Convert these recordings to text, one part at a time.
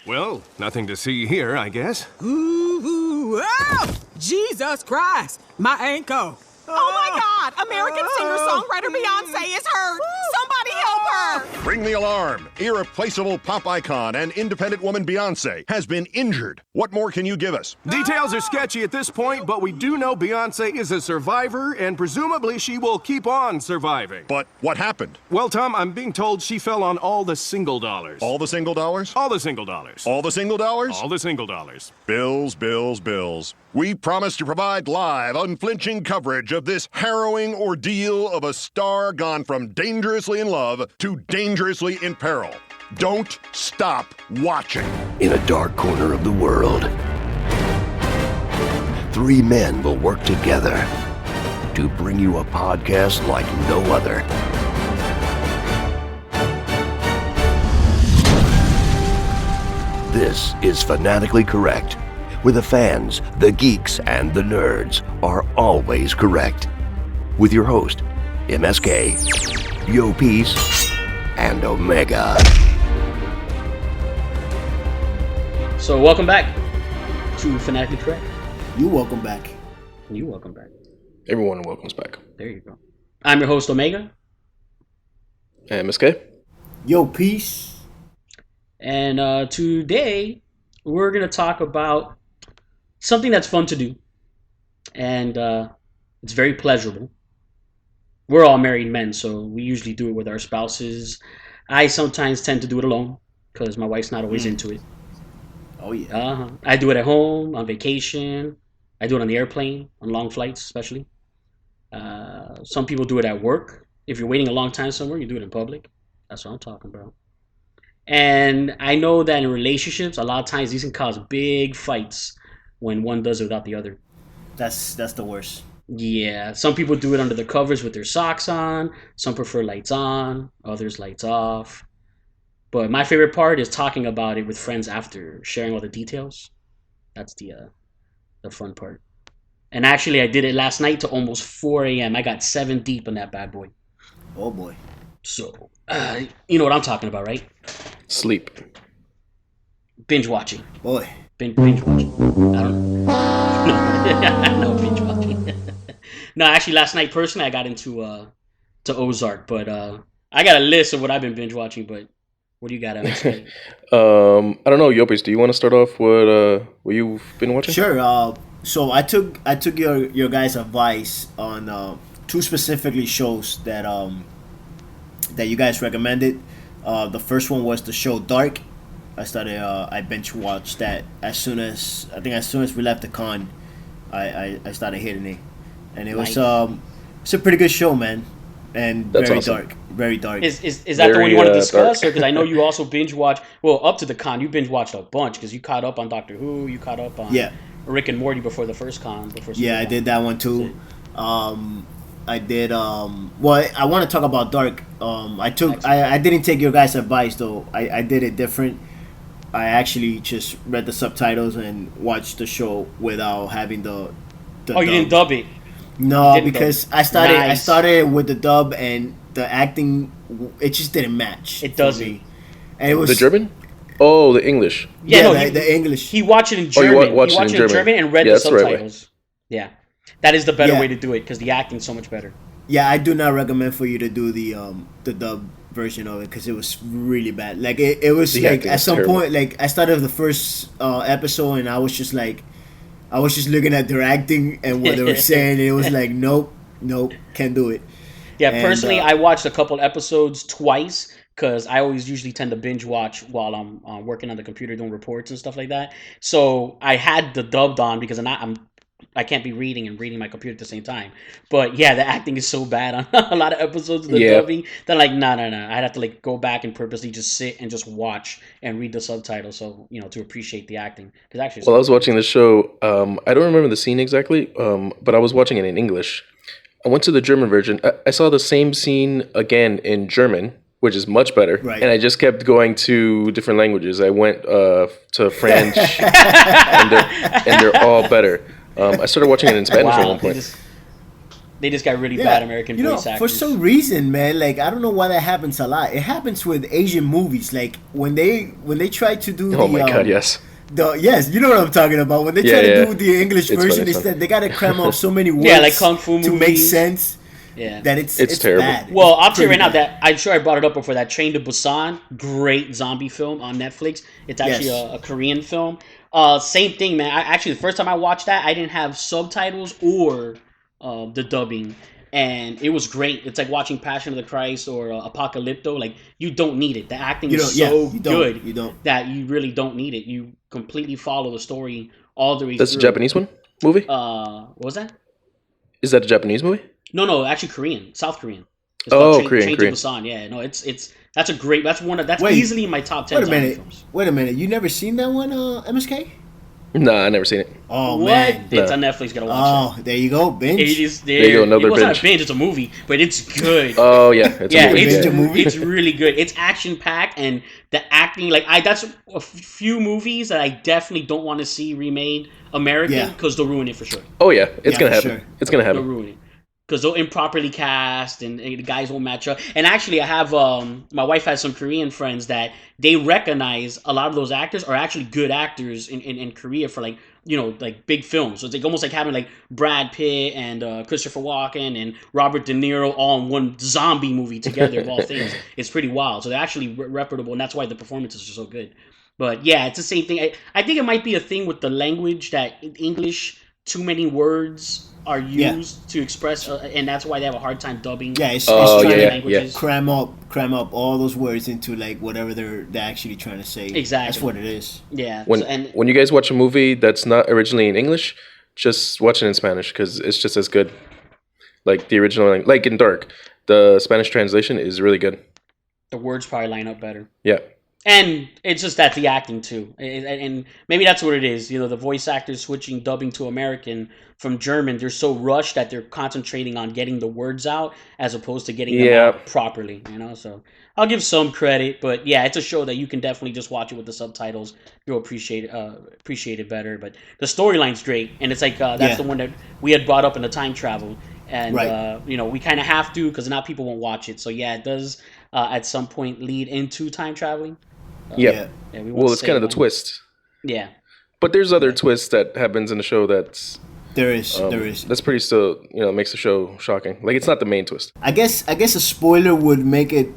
Well, nothing to see here, I guess. Ooh, oh! Jesus Christ, my ankle. Oh my God! American singer-songwriter Beyonce is hurt! Somebody help her! Ring the alarm! Irreplaceable pop icon and independent woman Beyonce has been injured. What more can you give us? Details are sketchy at this point, but we do know Beyonce is a survivor, and presumably she will keep on surviving. But what happened? Well, Tom, I'm being told she fell on all the single dollars. All the single dollars? All the single dollars. All the single dollars? All the single dollars. Bills, bills, bills. We promise to provide live, unflinching coverage of this harrowing ordeal of a star gone from dangerously in love to dangerously in peril. Don't stop watching. In a dark corner of the world, three men will work together to bring you a podcast like no other. This is Fanatically Correct, where the fans, the geeks, and the nerds are always correct. With your host, MSK, Yo Peace, and Omega. So welcome back to Fanatically Correct. You welcome back. You welcome back. Everyone welcomes back. There you go. I'm your host, Omega. And MSK. Yo, peace. And today, we're going to talk about something that's fun to do. And it's very pleasurable. We're all married men, so we usually do it with our spouses. I sometimes tend to do it alone, because my wife's not always into it. Oh, yeah. I do it at home, on vacation. I do it on the airplane, on long flights especially. Some people do it at work. If you're waiting a long time somewhere, you do it in public. That's what I'm talking about. And I know that in relationships, a lot of times these can cause big fights when one does it without the other. That's the worst. Yeah, some people do it under the covers with their socks on. Some prefer lights on, others lights off. But my favorite part is talking about it with friends after, sharing all the details. That's the fun part. And actually, I did it last night to almost 4 a.m. I got 7 deep in that bad boy. Oh, boy. So, you know what I'm talking about, right? Sleep. Binge watching. Boy. Binge watching. I don't know. No, binge watching. No, actually, last night, personally, I got into to Ozark. But I got a list of what I've been binge watching, but what do you got, MSK? I don't know, Yopis, do you want to start off with what you've been watching? Sure. So I took your guys' advice on 2 specifically shows that you guys recommended. The first one was the show Dark. I binge watched that as soon as we left the con. I started hitting it, and it was it's a pretty good show, man, and That's very awesome. dark, very dark. Is that the one you want to discuss? Dark. Because I know you also binge watch. Well, up to the con, you binge watched a bunch because you caught up on Doctor Who. You caught up on Rick and Morty before the first con. I did that one too. I did. Well, I want to talk about Dark. I didn't take your guys' advice though. I did it different. I actually just read the subtitles and watched the show without having the you didn't dub it? No, because I started with the dub and the acting, it just didn't match. It doesn't. And it was the German? Oh, the English. The English. He watched it in German. He watched it in German and read the subtitles. Right. Yeah, that is the better way to do it because the acting's so much better. Yeah, I do not recommend for you to do the dub version of it because it was really bad. Like it was like at some point, like I started the first episode and I was just looking at their acting and what they were saying, and it was like, nope, can't do it. Yeah, personally, I watched a couple episodes twice because I always usually tend to binge watch while I'm working on the computer doing reports and stuff like that. So I had the dubbed on because I can't be reading and reading my computer at the same time. But yeah, the acting is so bad on a lot of episodes of the dubbing that no. I'd have to go back and purposely just sit and just watch and read the subtitles, so to appreciate the acting. Because actually, I was watching the show. I don't remember the scene exactly, but I was watching it in English. I went to the German version. I saw the same scene again in German, which is much better. Right. And I just kept going to different languages. I went to French, and they're all better. I started watching it in Spanish at one point. They just got really bad American voice actors. For some reason, man, like I don't know why that happens a lot. It happens with Asian movies, like when they try to do. Oh my god, yes. Yes, you know what I'm talking about. When they try to do the English version, they gotta cram up so many words. Like kung fu movies to make sense. Yeah, that it's terrible. Bad. Well, I'll tell you right now that I'm sure I brought it up before. That Train to Busan, great zombie film on Netflix. It's actually a Korean film. Same thing, man. Actually, the first time I watched that, I didn't have subtitles or the dubbing, and it was great. It's like watching Passion of the Christ or Apocalypto. Like you don't need it. The acting is so good that you really don't need it. You completely follow the story all the way. That's a Japanese movie. What was that? Is that a Japanese movie? No, actually Korean, South Korean. It's Korean. Train to Busan. Yeah, no, it's that's easily in my top 10 zombie films. Wait a minute, you never seen that one, MSK? Nah, I never seen it. Oh what? Man, it's on Netflix. Gotta watch it. Oh, there you go, binge. There you go, another binge. It wasn't binge. a binge; it's a movie, but it's good. Oh yeah, it's a movie. It's really good. It's action packed, and the acting. That's a few movies that I definitely don't want to see remade American because they'll ruin it for sure. Oh yeah, it's gonna happen. Sure. It's gonna happen. They'll ruin it. Because they'll improperly cast and the guys won't match up. And actually, I have my wife has some Korean friends that they recognize a lot of those actors are actually good actors in Korea for like big films. So it's like almost like having like Brad Pitt and Christopher Walken and Robert De Niro all in one zombie movie together of all things. It's pretty wild. So they're actually reputable, and that's why the performances are so good. But yeah, it's the same thing. I think it might be a thing with the language that in English too many words are used to express, and that's why they have a hard time dubbing. Yeah, it's trying to languages. Cram up all those words into like whatever they're actually trying to say. Exactly, that's what it is. Yeah. When you guys watch a movie that's not originally in English, just watch it in Spanish because it's just as good. Like the original, like in Dark, the Spanish translation is really good. The words probably line up better. Yeah. And it's just that the acting too, and maybe that's what it is. The voice actors switching dubbing to American from German, they're so rushed that they're concentrating on getting the words out as opposed to getting them out properly. So I'll give some credit, but yeah, it's a show that you can definitely just watch it with the subtitles. You'll appreciate it better. But the storyline's great, and it's like that's the one that we had brought up in the time travel, and we kind of have to because now people won't watch it. So yeah, it does at some point lead into time traveling. Yeah. Well, it's kind of the twist. Yeah. But there's other twists that happens in the show that's... There is. That's pretty still, makes the show shocking. Like, it's not the main twist. I guess a spoiler would make it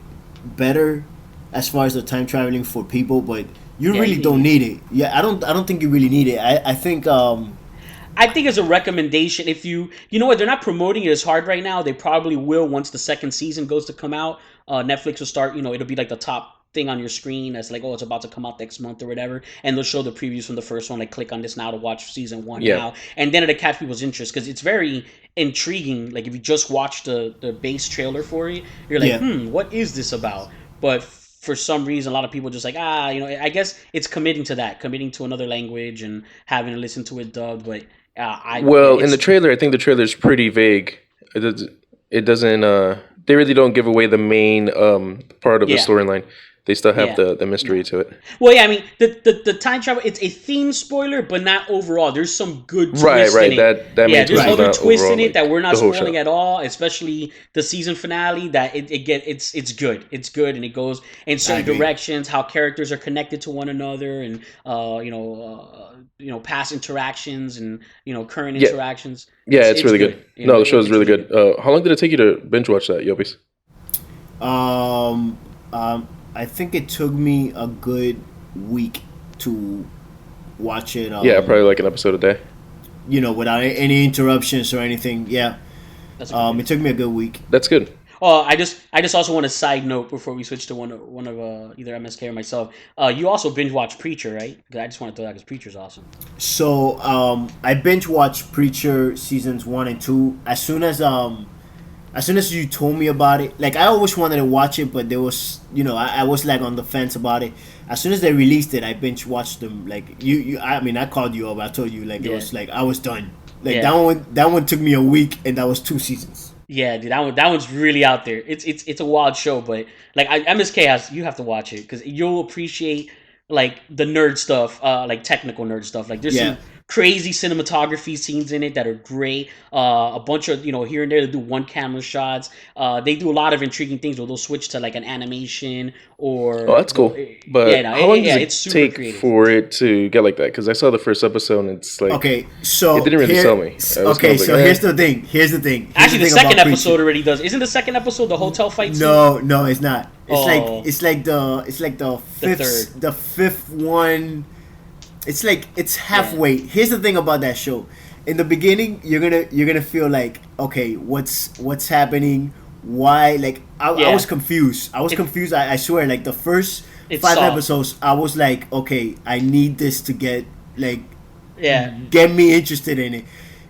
better as far as the time traveling for people, but you really don't need it. Yeah, I don't think you really need it. I think... I think as a recommendation, if you know what, they're not promoting it as hard right now. They probably will once the second season goes to come out. Netflix will start, it'll be like the top thing on your screen that's like, it's about to come out next month or whatever, and they'll show the previews from the first one, like click on this now to watch season 1 now, and then it'll catch people's interest because it's very intriguing. Like if you just watch the base trailer for it, you're like, what is this about? But for some reason, a lot of people just like, I guess it's committing to another language and having to listen to it dubbed. But in the trailer, I think the trailer is pretty vague. It doesn't. They really don't give away the main part of the storyline. They still have the mystery to it. Well, yeah, I mean, the time travel, it's a theme spoiler, but not overall. There's some good twists in it. That there's other twists in it that we're not spoiling at all, especially the season finale, that it's good. It's good, and it goes in certain directions, how characters are connected to one another, and past interactions and current interactions. Yeah, it's really good. No, the show is really good. How long did it take you to binge watch that, Yopis? I think it took me a good week to watch it. Probably like an episode a day. Without any interruptions or anything. Yeah. It took me a good week. That's good. Oh, I just also want a side note before we switch to one of either MSK or myself. You also binge watch Preacher, right? I just want to throw that because Preacher's awesome. So I binge watched Preacher seasons 1 and 2 as soon as you told me about it. Like I always wanted to watch it, but there was I was like on the fence about it. As soon as they released it, I binge watched them. Like I called you up. I told you it was like I was done. Like that one took me a week, and that was 2 seasons. Yeah, dude, that one's really out there. It's a wild show, but like MSK you have to watch it because you'll appreciate like the nerd stuff, like technical nerd stuff. Like there's some crazy cinematography scenes in it that are great. A bunch of, here and there they do one camera shots. They do a lot of intriguing things where they'll switch to like an animation or. Oh, that's cool. But how long does it it's super take creative. for it to get like that? Because I saw the first episode and it's like, okay, so it didn't really sell me. Okay, so here's the thing. Actually, the second episode already does. Isn't the second episode the hotel fight scene? No, it's not. It's like the fifth one. It's halfway. Yeah. Here's the thing about that show. In the beginning, you're gonna feel like, okay, what's happening? Why? Like I was confused. I swear. Like the first 5 episodes, I was like, okay, I need this to get me interested in it.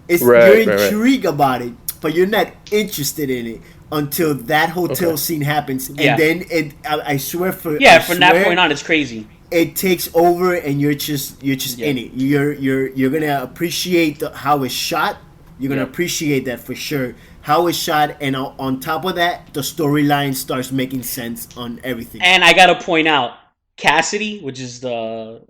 You're intrigued about it, but you're not interested in it until that hotel scene happens, and then I swear from that point on, it's crazy. It takes over, and you're just in it. You're gonna appreciate how it's shot. You're gonna appreciate that for sure. How it's shot, and on top of that, the storyline starts making sense on everything. And I gotta point out, Cassidy, which is they show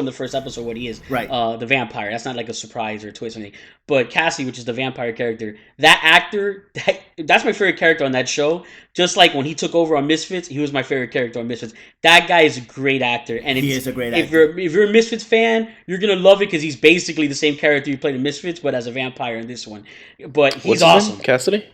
in the first episode what he is, right? The vampire. That's not like a surprise or a twist or anything. But Cassidy, which is the vampire character, that actor, that's my favorite character on that show. Just like when he took over on Misfits, he was my favorite character on Misfits. That guy is a great actor, and he is a great actor. If you're a Misfits fan, you're gonna love it because he's basically the same character you played in Misfits, but as a vampire in this one. But he's awesome. Cassidy.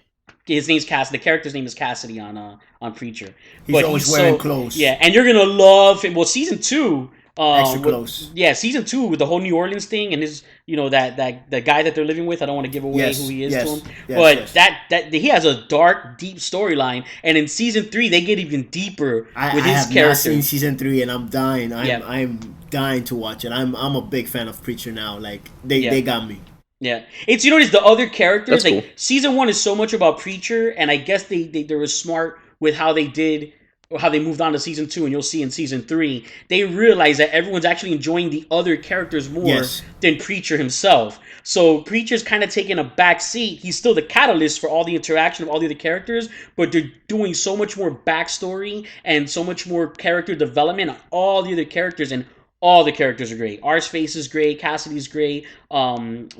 His name's Cassidy. The character's name is Cassidy on Preacher. He's always wearing clothes. Yeah, and you're gonna love him. Well, season 2, extra close. Season 2 with the whole New Orleans thing and his, that the guy that they're living with. I don't want to give away who he is to him, but that he has a dark, deep storyline. And in season 3, they get even deeper with his character. I have not seen season 3, and I'm dying. I'm dying to watch it. I'm a big fan of Preacher now. Like they got me. Yeah, it's the other characters. That's like cool. Season 1 is so much about Preacher, and I guess they were smart with how they did, or how they moved on to season 2, and you'll see in season 3 they realize that everyone's actually enjoying the other characters more than Preacher himself. So Preacher's kind of taking a back seat. He's still the catalyst for all the interaction of all the other characters, but they're doing so much more backstory and so much more character development on all the other characters, and all the characters are great. Arseface is great. Cassidy's great.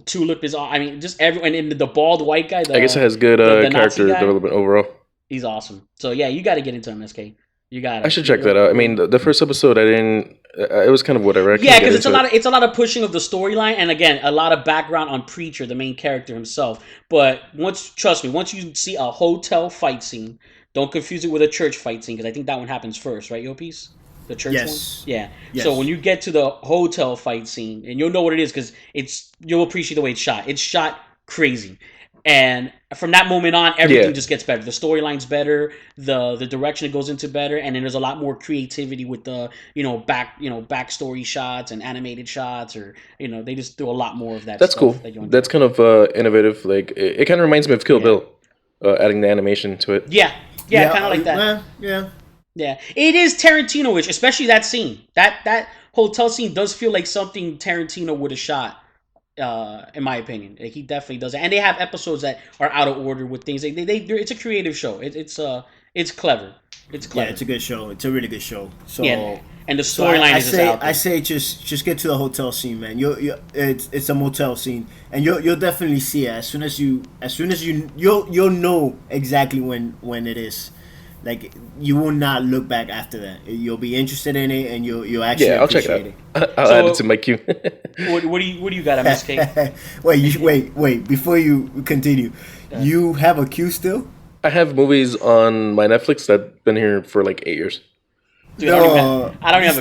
Tulip is. Just everyone. And the bald white guy. I guess it has good character development overall. He's awesome. So yeah, you got to get into MSK. You got. I should check that out. I mean, the first episode, I didn't. It was kind of whatever. Yeah, because it's a lot of pushing of the storyline, and again, a lot of background on Preacher, the main character himself. But trust me, once you see a hotel fight scene, don't confuse it with a church fight scene, because I think that one happens first, right, Yo Piece? The church one? Yeah. Yes. So when you get to the hotel fight scene, and you'll know what it is, because you'll appreciate the way it's shot. It's shot crazy. And from that moment on, everything just gets better. The storyline's better, the direction it goes into better, and then there's a lot more creativity with the backstory shots and animated shots, or they just do a lot more of that. That's cool. That's kind of innovative. Like it kind of reminds me of Kill Bill, adding the animation to it. Yeah, kind of like that. Yeah, it is Tarantino-ish, especially that scene. That hotel scene does feel like something Tarantino would have shot, in my opinion. He definitely does it. And they have episodes that are out of order with things. It's a creative show. It's clever. It's clever. Yeah, it's a good show. It's a really good show. So and the storyline is out there. I say just get to the hotel scene, man. It's a motel scene, and you'll definitely see it as soon as you'll know exactly when it is. Like, you will not look back after that. You'll be interested in it, and you'll actually I'll check it out. I'll add it to my queue. What do you got, MSK? Wait. Before you continue, you have a queue still? I have movies on my Netflix that've been here for like 8 years. Dude, I don't have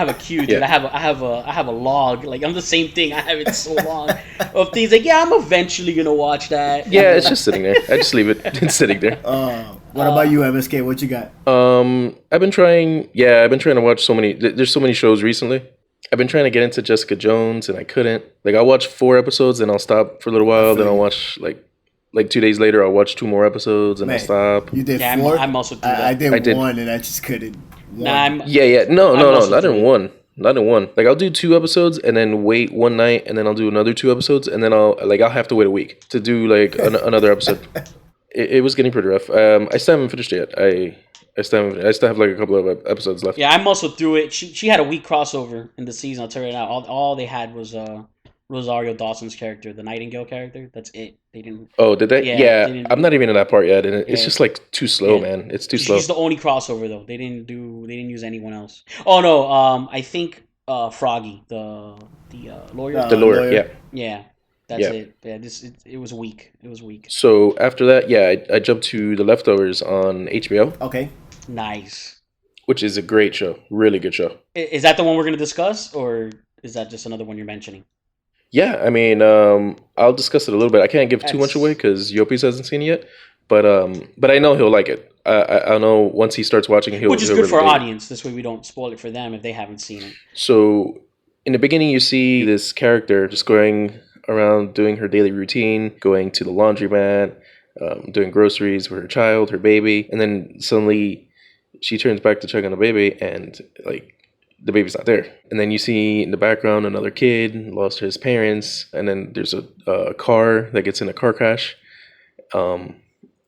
a queue, dude. Yeah. I have a log. Like, I'm the same thing. I have it so long of things. Like, I'm eventually gonna watch that. Yeah, it's just sitting there. I just leave it. It's sitting there. What about you, MSK? What you got? I've been trying to watch so many. There's so many shows recently. I've been trying to get into Jessica Jones, and I couldn't. Like, I'll watch 4 episodes, and I'll stop for a little while. Then I'll watch like 2 days later. I'll watch 2 more episodes, and I'll stop. You did 4? I'm also doing that. I did 1, and I just couldn't. No, not in one. Not in one. Like, I'll do 2 episodes and then wait one night, and then I'll do another 2 episodes, and then I'll have to wait a week to do like another episode. it was getting pretty rough. I still haven't finished it yet. I still have like a couple of episodes left. Yeah, I'm also through it. She had a weak crossover in the season. I'll tell you now. All they had was Rosario Dawson's character, the Nightingale character. That's it. They didn't. Oh, did they? Yeah, I'm not even in that part yet, and it's Yeah. just like too slow, man. It's too slow. She's the only crossover though. They didn't use anyone else. Oh no, I think Froggy, the lawyer. The lawyer, Yeah, that's it. Yeah, it was weak. It was weak. So after that, I jumped to The Leftovers on HBO. Okay. Nice. Which is a great show. Really good show. Is that the one we're going to discuss, or is that just another one you're mentioning? Yeah, I mean, I'll discuss it a little bit. I can't give too much away because Yopis hasn't seen it yet, but I know he'll like it. I know once he starts watching it, Which is he'll good really for our dig it. audience. This way we don't spoil it for them if they haven't seen it. So in the beginning, you see this character just going around doing her daily routine, going to the laundromat, doing groceries with her child, her baby, and then suddenly she turns back to check on the baby, and like the baby's not there. And then you see in the background another kid lost his parents, and then there's a car that gets in a car crash, and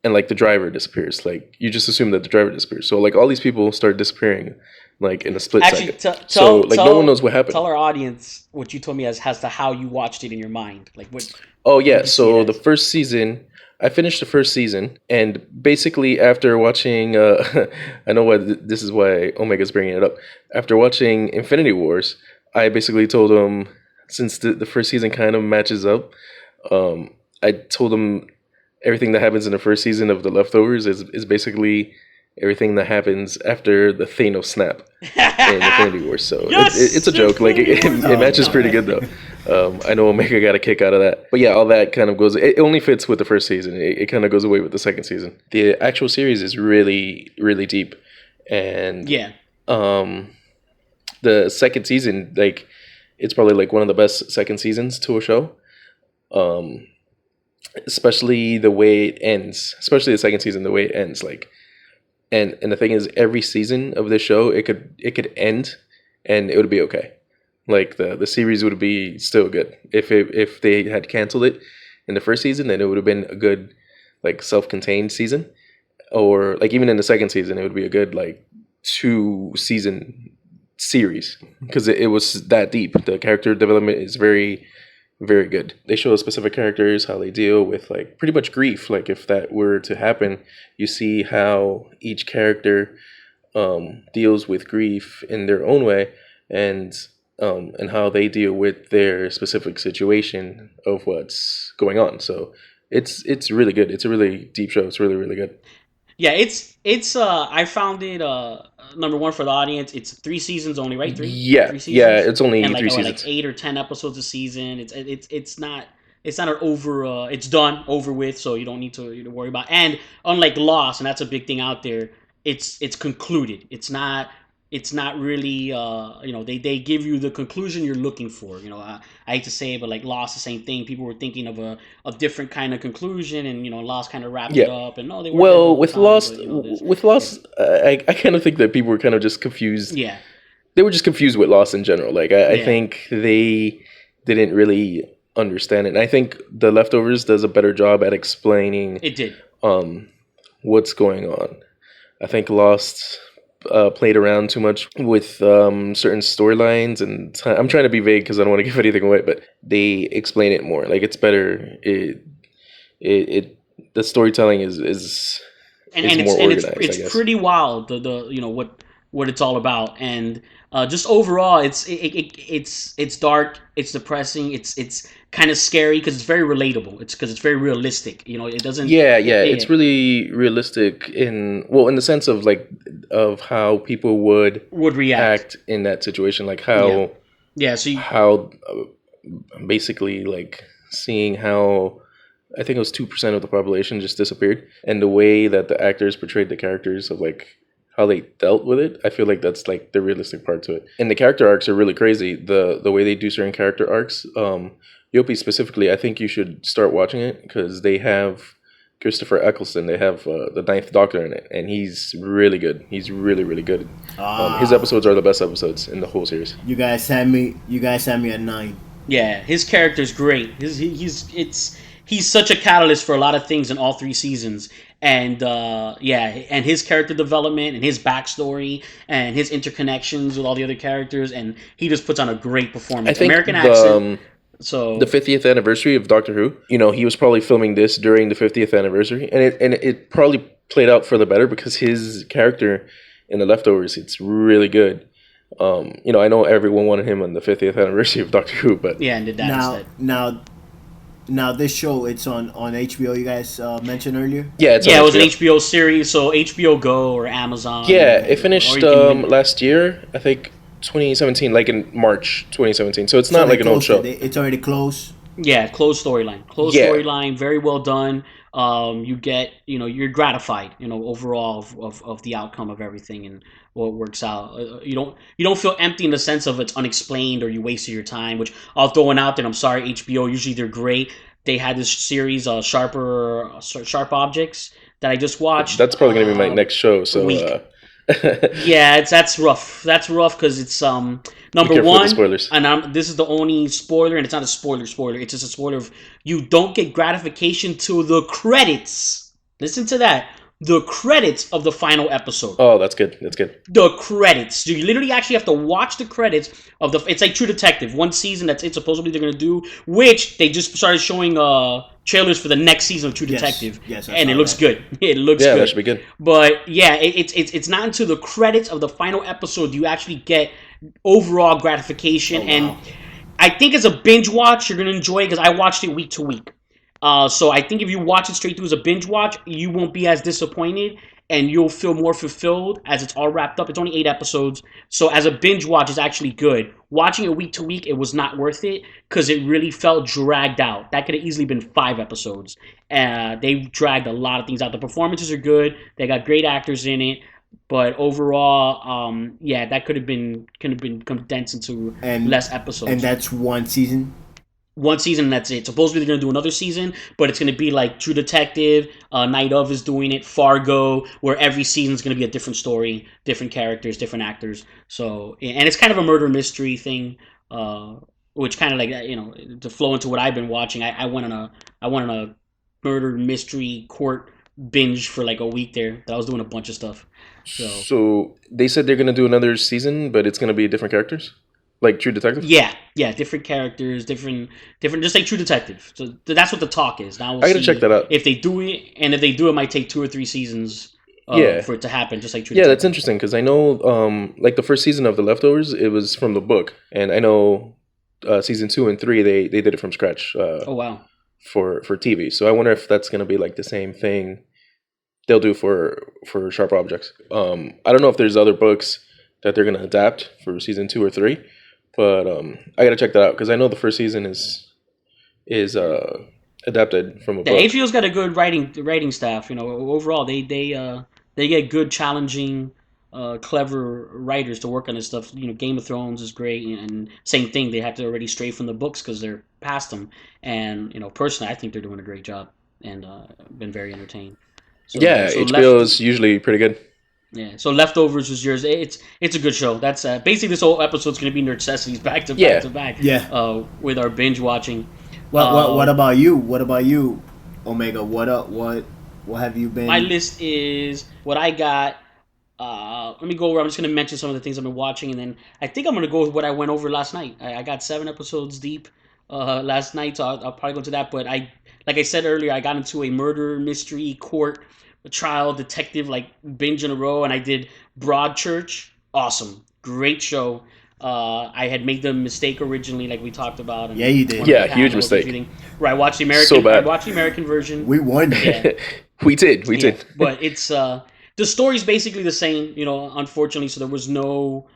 like the driver disappears. Like you just assume that the driver disappears. So like all these people start disappearing, like in a split second. So like no one knows what happened. Tell our audience what you told me as to how you watched it in your mind. Like what? Oh yeah, so the first season, I finished the first season, and basically after watching, I know why this is why Omega's bringing it up. After watching Infinity Wars, I basically told him, since the first season kind of matches up, I told him everything that happens in the first season of The Leftovers is basically everything that happens after the Thanos snap in Infinity War. So it's a joke. Like it matches pretty good though. I know Omega got a kick out of that. But yeah, all that kind of goes. It only fits with the first season. It kind of goes away with the second season. The actual series is really, really deep, and the second season, like it's probably like one of the best second seasons to a show. Especially the way it ends. Especially the second season, the way it ends. Like. And the thing is, every season of this show, it could end, and it would be okay. Like the series would be still good. If they had canceled it in the first season, then it would have been a good like self-contained season, or like even in the second season, it would be a good like 2-season series because it was that deep. The character development is very, very good. They show specific characters, how they deal with like pretty much grief. Like if that were to happen, you see how each character deals with grief in their own way, and how they deal with their specific situation of what's going on. So it's really good. It's a really deep show. It's really, really good. Yeah, it's I found it number one for the audience. It's 3 seasons only, right? 3? Yeah, 3 seasons? yeah. It's only and 3 seasons. Like 8 or 10 episodes a season. It's not an over. It's done, over with, so you don't need to worry about. And unlike Lost, and that's a big thing out there, it's concluded. It's not really they give you the conclusion you're looking for. I hate to say it, but like Lost, the same thing. People were thinking of a different kind of conclusion, and Lost kind of wrapped it up. And no, they weren't. Well, with Lost, I kind of think that people were kind of just confused. Yeah, they were just confused with Lost in general. Like I think they didn't really understand it. And I think The Leftovers does a better job at explaining. It did. What's going on. I think Lost played around too much with certain storylines, and I'm trying to be vague because I don't want to give anything away, but they explain it more. Like it's better. The storytelling is more organized. It's pretty wild. What it's all about, and just overall, it's dark, it's depressing, it's kind of scary because it's very relatable. It's because it's very realistic. It doesn't. Yeah. It's really realistic in the sense of like of how people would react in that situation, like how how basically like seeing how. I think it was 2% of the population just disappeared, and the way that the actors portrayed the characters of like how they dealt with it, I feel like that's like the realistic part to it. And the character arcs are really crazy. The way they do certain character arcs, Yopi specifically, I think you should start watching it because they have Christopher Eccleston. They have the Ninth Doctor in it, and he's really good. He's really, really good. His episodes are the best episodes in the whole series. You guys had me at 9. Yeah, his character's great. he's such a catalyst for a lot of things in all 3 seasons. And and his character development and his backstory and his interconnections with all the other characters, and he just puts on a great performance. I think American accent. So the 50th anniversary of Doctor Who, he was probably filming this during the 50th anniversary, and it probably played out for the better because his character in The Leftovers, it's really good. I know everyone wanted him on the 50th anniversary of Doctor Who, but and did that instead. Now this show, it's on HBO. You guys mentioned earlier. Yeah, it was an HBO series, so HBO Go or Amazon. Yeah, it finished last year, I think 2017, like in March 2017. So it's not like an old show. It's already closed. Yeah, closed storyline. Storyline, very well done. You get, you're gratified, overall of the outcome of everything and what works out. You don't feel empty in the sense of it's unexplained or you wasted your time, which I'll throw one out there. I'm sorry, HBO, usually they're great. They had this series, Sharp Objects, that I just watched. That's probably going to be my next show, so... Yeah, that's rough. That's rough because it's number one, and this is the only spoiler, and it's not a spoiler. It's just a spoiler of you don't get gratification till the credits. Listen to that. The credits of the final episode. Oh, that's good. The credits. You literally actually have to watch the credits of it's like True Detective. One season that's it supposedly they're gonna do, which they just started showing trailers for the next season of True Detective. Yes, and it looks good. It looks good. Yeah, that should be good. But yeah, it's not until the credits of the final episode you actually get overall gratification. And I think as a binge watch, you're gonna enjoy it because I watched it week to week. So I think if you watch it straight through as a binge watch, you won't be as disappointed and you'll feel more fulfilled as it's all wrapped up. It's only 8 episodes. So as a binge watch, it's actually good. Watching it week to week, it was not worth it because it really felt dragged out. That could have easily been 5 episodes. They dragged a lot of things out. The performances are good. They got great actors in it. But overall, that could have been condensed into less episodes. And that's one season? One season, and that's it. Supposedly they're going to do another season, but it's going to be like True Detective, Night Of is doing it, Fargo, where every season is going to be a different story, different characters, different actors. So, and it's kind of a murder mystery thing, which kind of like, to flow into what I've been watching. I went on a murder mystery court binge for like a week there. That I was doing a bunch of stuff. So they said they're going to do another season, but it's going to be different characters? Like True Detective? Yeah, different characters, different, just like True Detective. So that's what the talk is. Now we'll I gotta check that out. If they do it, and if they do it, might take 2 or 3 seasons for it to happen, just like True Detective. Yeah, that's interesting, because I know, like the first season of The Leftovers, it was from the book. And I know season 2 and 3, they did it from scratch. Oh, wow. For TV. So I wonder if that's going to be like the same thing they'll do for Sharp Objects. I don't know if there's other books that they're going to adapt for season 2 or 3. But I gotta check that out because I know the first season is adapted from a book. HBO's got a good writing staff. Overall they get good, challenging, clever writers to work on this stuff. Game of Thrones is great, and same thing. They have to already stray from the books because they're past them. And personally, I think they're doing a great job and been very entertained. So HBO is usually pretty good. Yeah, so Leftovers was yours. It's a good show. That's basically this whole episode's going to be NerdCessities back to back. Yeah. With our binge watching. What about you? What about you, Omega? What have you been? My list is what I got. Let me go over. I'm just going to mention some of the things I've been watching, and then I think I'm going to go with what I went over last night. I got 7 episodes deep last night, so I'll probably go into that. But like I said earlier, I got into a murder mystery court. A trial detective binge in a row, and I did Broadchurch. Awesome, great show. I had made the mistake originally, like we talked about. And you did. Yeah, huge mistake. Right, I watched the American. So bad. I watched the American version. We won. Yeah. we did. But it's the story's basically the same. Unfortunately, so there was no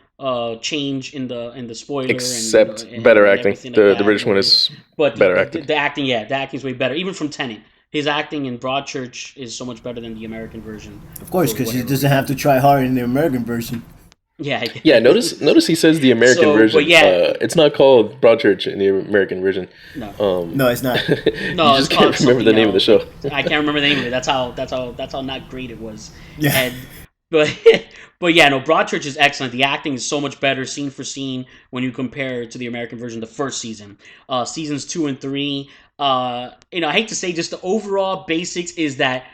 change in the spoiler. Except and better acting. The British one is better acting. The acting, the acting's way better, even from Tenet. His acting in Broadchurch is so much better than the American version. Of course, because he doesn't have to try hard in the American version. Yeah. Notice he says the American version. It's not called Broadchurch in the American version. No, no, it's not. No, you just can't remember the name of the show. I can't remember the name of it. That's how not great it was. Yeah. And But but yeah, no, Broadchurch is excellent. The acting is so much better, scene for scene, when you compare it to the American version, the first season. Seasons 2 and 3. I hate to say, just the overall basics is that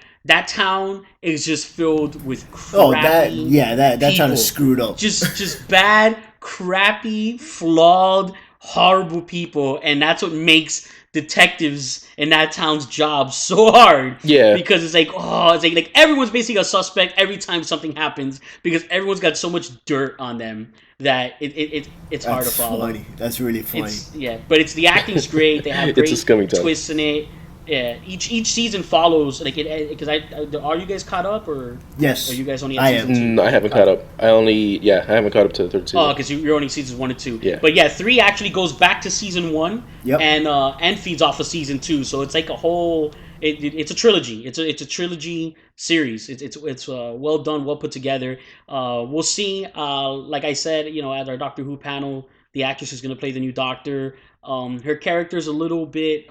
town is just filled with crappy that town is people. screwed up. Just bad, crappy, flawed, horrible people, and that's what makes detectives in that town's job so hard. Yeah. Because it's like everyone's basically a suspect every time something happens because everyone's got so much dirt on them that it's hard to follow. Funny. That's really funny. But it's the acting's great. They have It's a scummy great town. twists in it. Yeah, each season follows like it because are you guys caught up or Yes, are you guys only I at season am. 2? I haven't caught up. I haven't caught up to the third season. Oh, because you're only seasons 1 and 2. Yeah. But yeah, 3 actually goes back to season 1 Yep. and feeds off of season 2. So it's like a whole. It's a trilogy. It's a trilogy series. It's well done, well put together. We'll see. Like I said, at our Doctor Who panel, the actress who's going to play the new Doctor. Her character's a little bit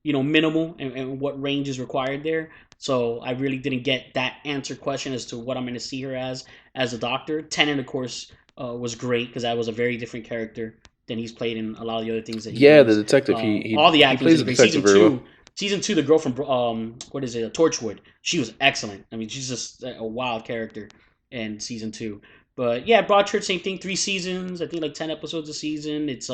minimal and what range is required there. So I really didn't get that answer question as to what I'm going to see her as a Doctor. Tennant, of course, was great because that was a very different character than he's played in a lot of the other things that he Yeah, does. the detective. He all the acting plays is the great. detective very well. Season 2, the girl from Torchwood, she was excellent. I mean, she's just a wild character in season 2. But yeah, Broadchurch, same thing. 3 seasons. I think like 10 episodes a season. It's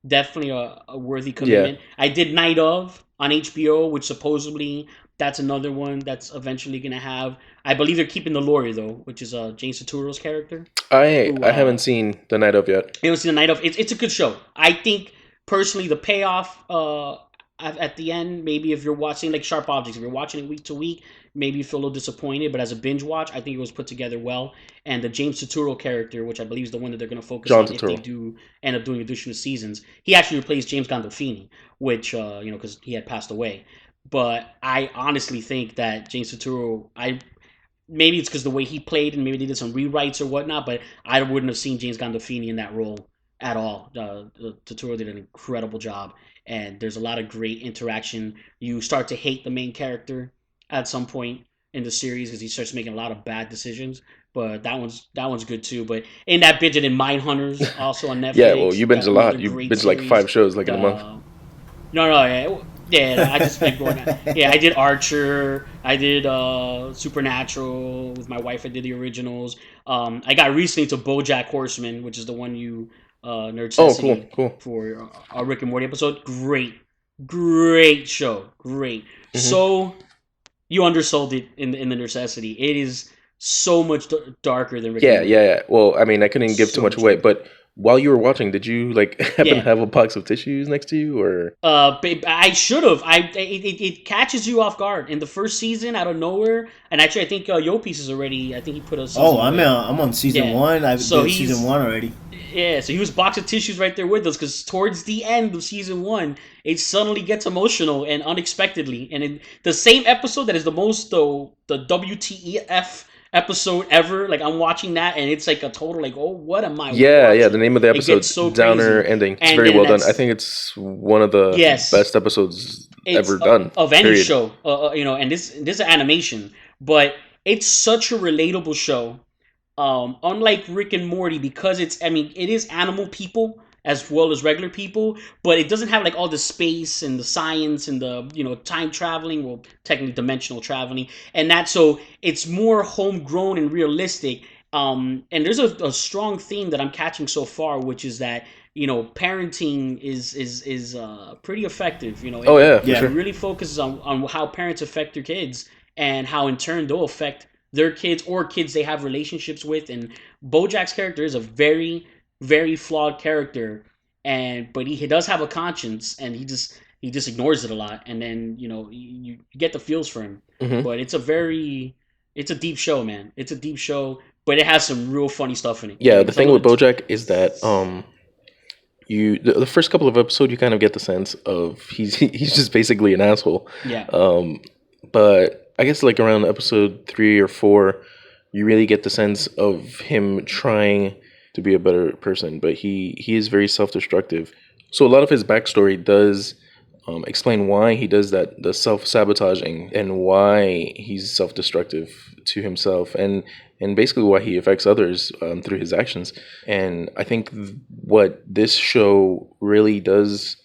definitely a worthy commitment. Yeah. I did Night Of on HBO, which supposedly that's another one that's eventually going to have. I believe they're keeping the lawyer though, which is James Turturro's character. I haven't seen the Night Of yet. I haven't seen the Night Of. It's a good show. I think personally the payoff at the end, maybe if you're watching like Sharp Objects, if you're watching it week to week, maybe you feel a little disappointed. But as a binge watch, I think it was put together well. And the James Turturro character, which I believe is the one that they're going to focus on if they do end up doing additional seasons, he actually replaced James Gandolfini, which because he had passed away. But I honestly think that James Turturro, maybe it's because the way he played and maybe they did some rewrites or whatnot, but I wouldn't have seen James Gandolfini in that role at all. Turturro did an incredible job, and there's a lot of great interaction. You start to hate the main character at some point in the series because he starts making a lot of bad decisions. But that one's good too. But in that binge, and in Mindhunters also on Netflix. Yeah, well, you binge a lot. You binge like 5 shows like in a month. Yeah, I just been going. Yeah, I did Archer. I did Supernatural with my wife. I did the originals. I got recently to BoJack Horseman, which is the one you NerdCessities cool. for our Rick and Morty episode. Great show. Great. Mm-hmm. So you undersold it in the NerdCessity. It is so much darker than Rick and Morty. Yeah. Well, I mean, I couldn't give too much away, but while you were watching, did you happen to have a box of tissues next to you, or? I should have. It catches you off guard in the first season out of nowhere, and actually, I think Yopies is already. I think he put a. I'm on season 1. I've did season 1 already. Yeah, so he was box of tissues right there with us because towards the end of season 1, it suddenly gets emotional and unexpectedly, and in the same episode that is the most the WTF episode ever, like I'm watching that and it's like a total like, oh, what am I watching? The name of the episode so Downer crazy. Ending. It's very well done. I think it's one of the best episodes ever done of any show. And this is animation, but it's such a relatable show. Unlike Rick and Morty, because it is animal people as well as regular people, but it doesn't have like all the space and the science and the time traveling, well, technically dimensional traveling, and that, so it's more homegrown and realistic. And there's a strong theme that I'm catching so far, which is that parenting is pretty effective. It really focuses on how parents affect their kids and how in turn they'll affect their kids or kids they have relationships with. And BoJack's character is a very, very flawed character, but he does have a conscience, and he just ignores it a lot. And then you get the feels for him. Mm-hmm. But it's a deep show, man. It's a deep show, but it has some real funny stuff in it. Yeah, the thing with BoJack is that the first couple of episodes you kind of get the sense of he's just basically an asshole. Yeah. But I guess like around episode 3 or 4, you really get the sense of him trying to be a better person, but he is very self-destructive. So a lot of his backstory does explain why he does that, the self-sabotaging, and why he's self-destructive to himself, and basically why he affects others through his actions. And I think what this show really does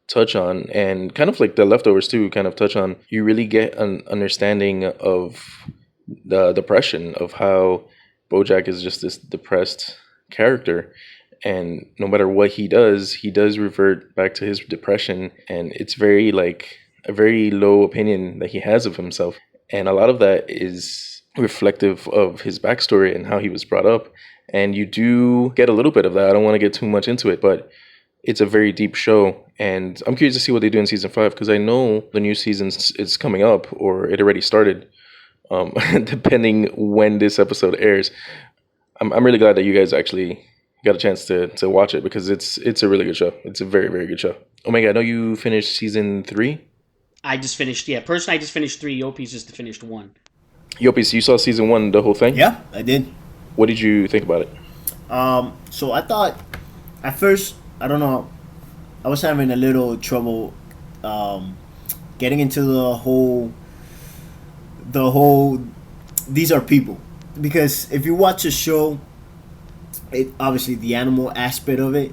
touch on, and kind of like The Leftovers too, kind of touch on, you really get an understanding of the depression, of how Bojack is just this depressed character. And no matter what he does revert back to his depression. And it's very like a very low opinion that he has of himself. And a lot of that is reflective of his backstory and how he was brought up. And you do get a little bit of that. I don't want to get too much into it, but it's a very deep show. And I'm curious to see what they do in season 5, because I know the new season is coming up, or it already started, depending when this episode airs. I'm really glad that you guys actually got a chance to watch it, because it's a really good show. It's a very, very good show. Omega, I know you finished season 3. I just finished, personally, I just finished 3. Yopi's just finished 1. Yopi, so you saw season 1, the whole thing? Yeah, I did. What did you think about it? So I thought, at first, I don't know, I was having a little trouble getting into the whole these are people. Because if you watch a show, it obviously the animal aspect of it,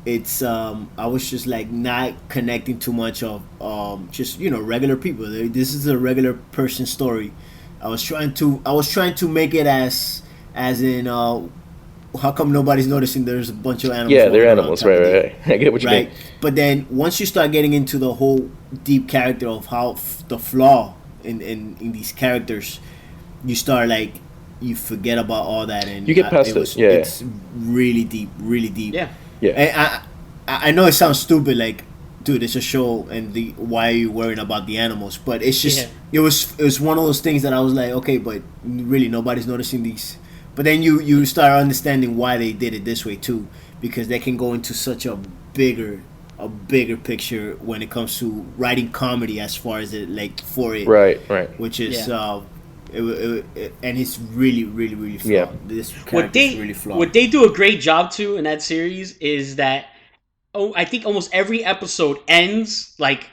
it's I was just like not connecting too much of just regular people. This is a regular person story. I was trying to make it as in how come nobody's noticing there's a bunch of animals? Yeah, they're animals, right. I get what you mean. But then once you start getting into the whole deep character of how the flaw in these characters, you start like you forget about all that, and you get past it. It's really deep, really deep. Yeah. And I know it sounds stupid, like, dude, it's a show, and why are you worrying about the animals? But it's just it was one of those things that I was like, okay, but really nobody's noticing these. But then you start understanding why they did it this way too, because they can go into such a bigger picture when it comes to writing comedy, as far as it like for it, right, which is and it's really, really, really flawed. Yeah. This character is really flawed. What they do a great job too in that series is that I think almost every episode ends like,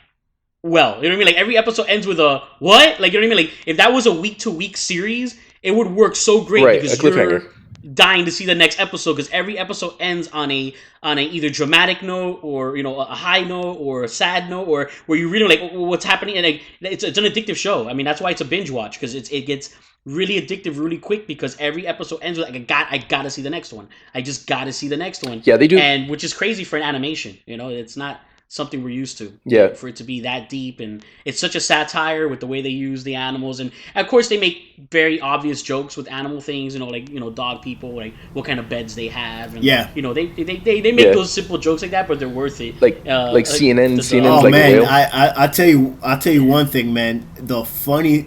well, you know what I mean? Like every episode ends with a what? Like, you know what I mean? Like if that was a week-to-week series, it would work so great, because a cliffhanger. You're dying to see the next episode, because every episode ends on a either dramatic note, or a high note, or a sad note, or where you really like what's happening, and like, it's an addictive show. I mean, that's why it's a binge watch, because it gets really addictive really quick, because every episode ends with like I gotta see the next one. I just gotta see the next one. Yeah, they do, and which is crazy for an animation. It's not something we're used to. Yeah. For it to be that deep, and it's such a satire with the way they use the animals, and of course they make very obvious jokes with animal things, like dog people, like what kind of beds they have, and they make those simple jokes like that, but they're worth it. Like CNN's oh like man, a whale. I'll tell you one thing, man. The funny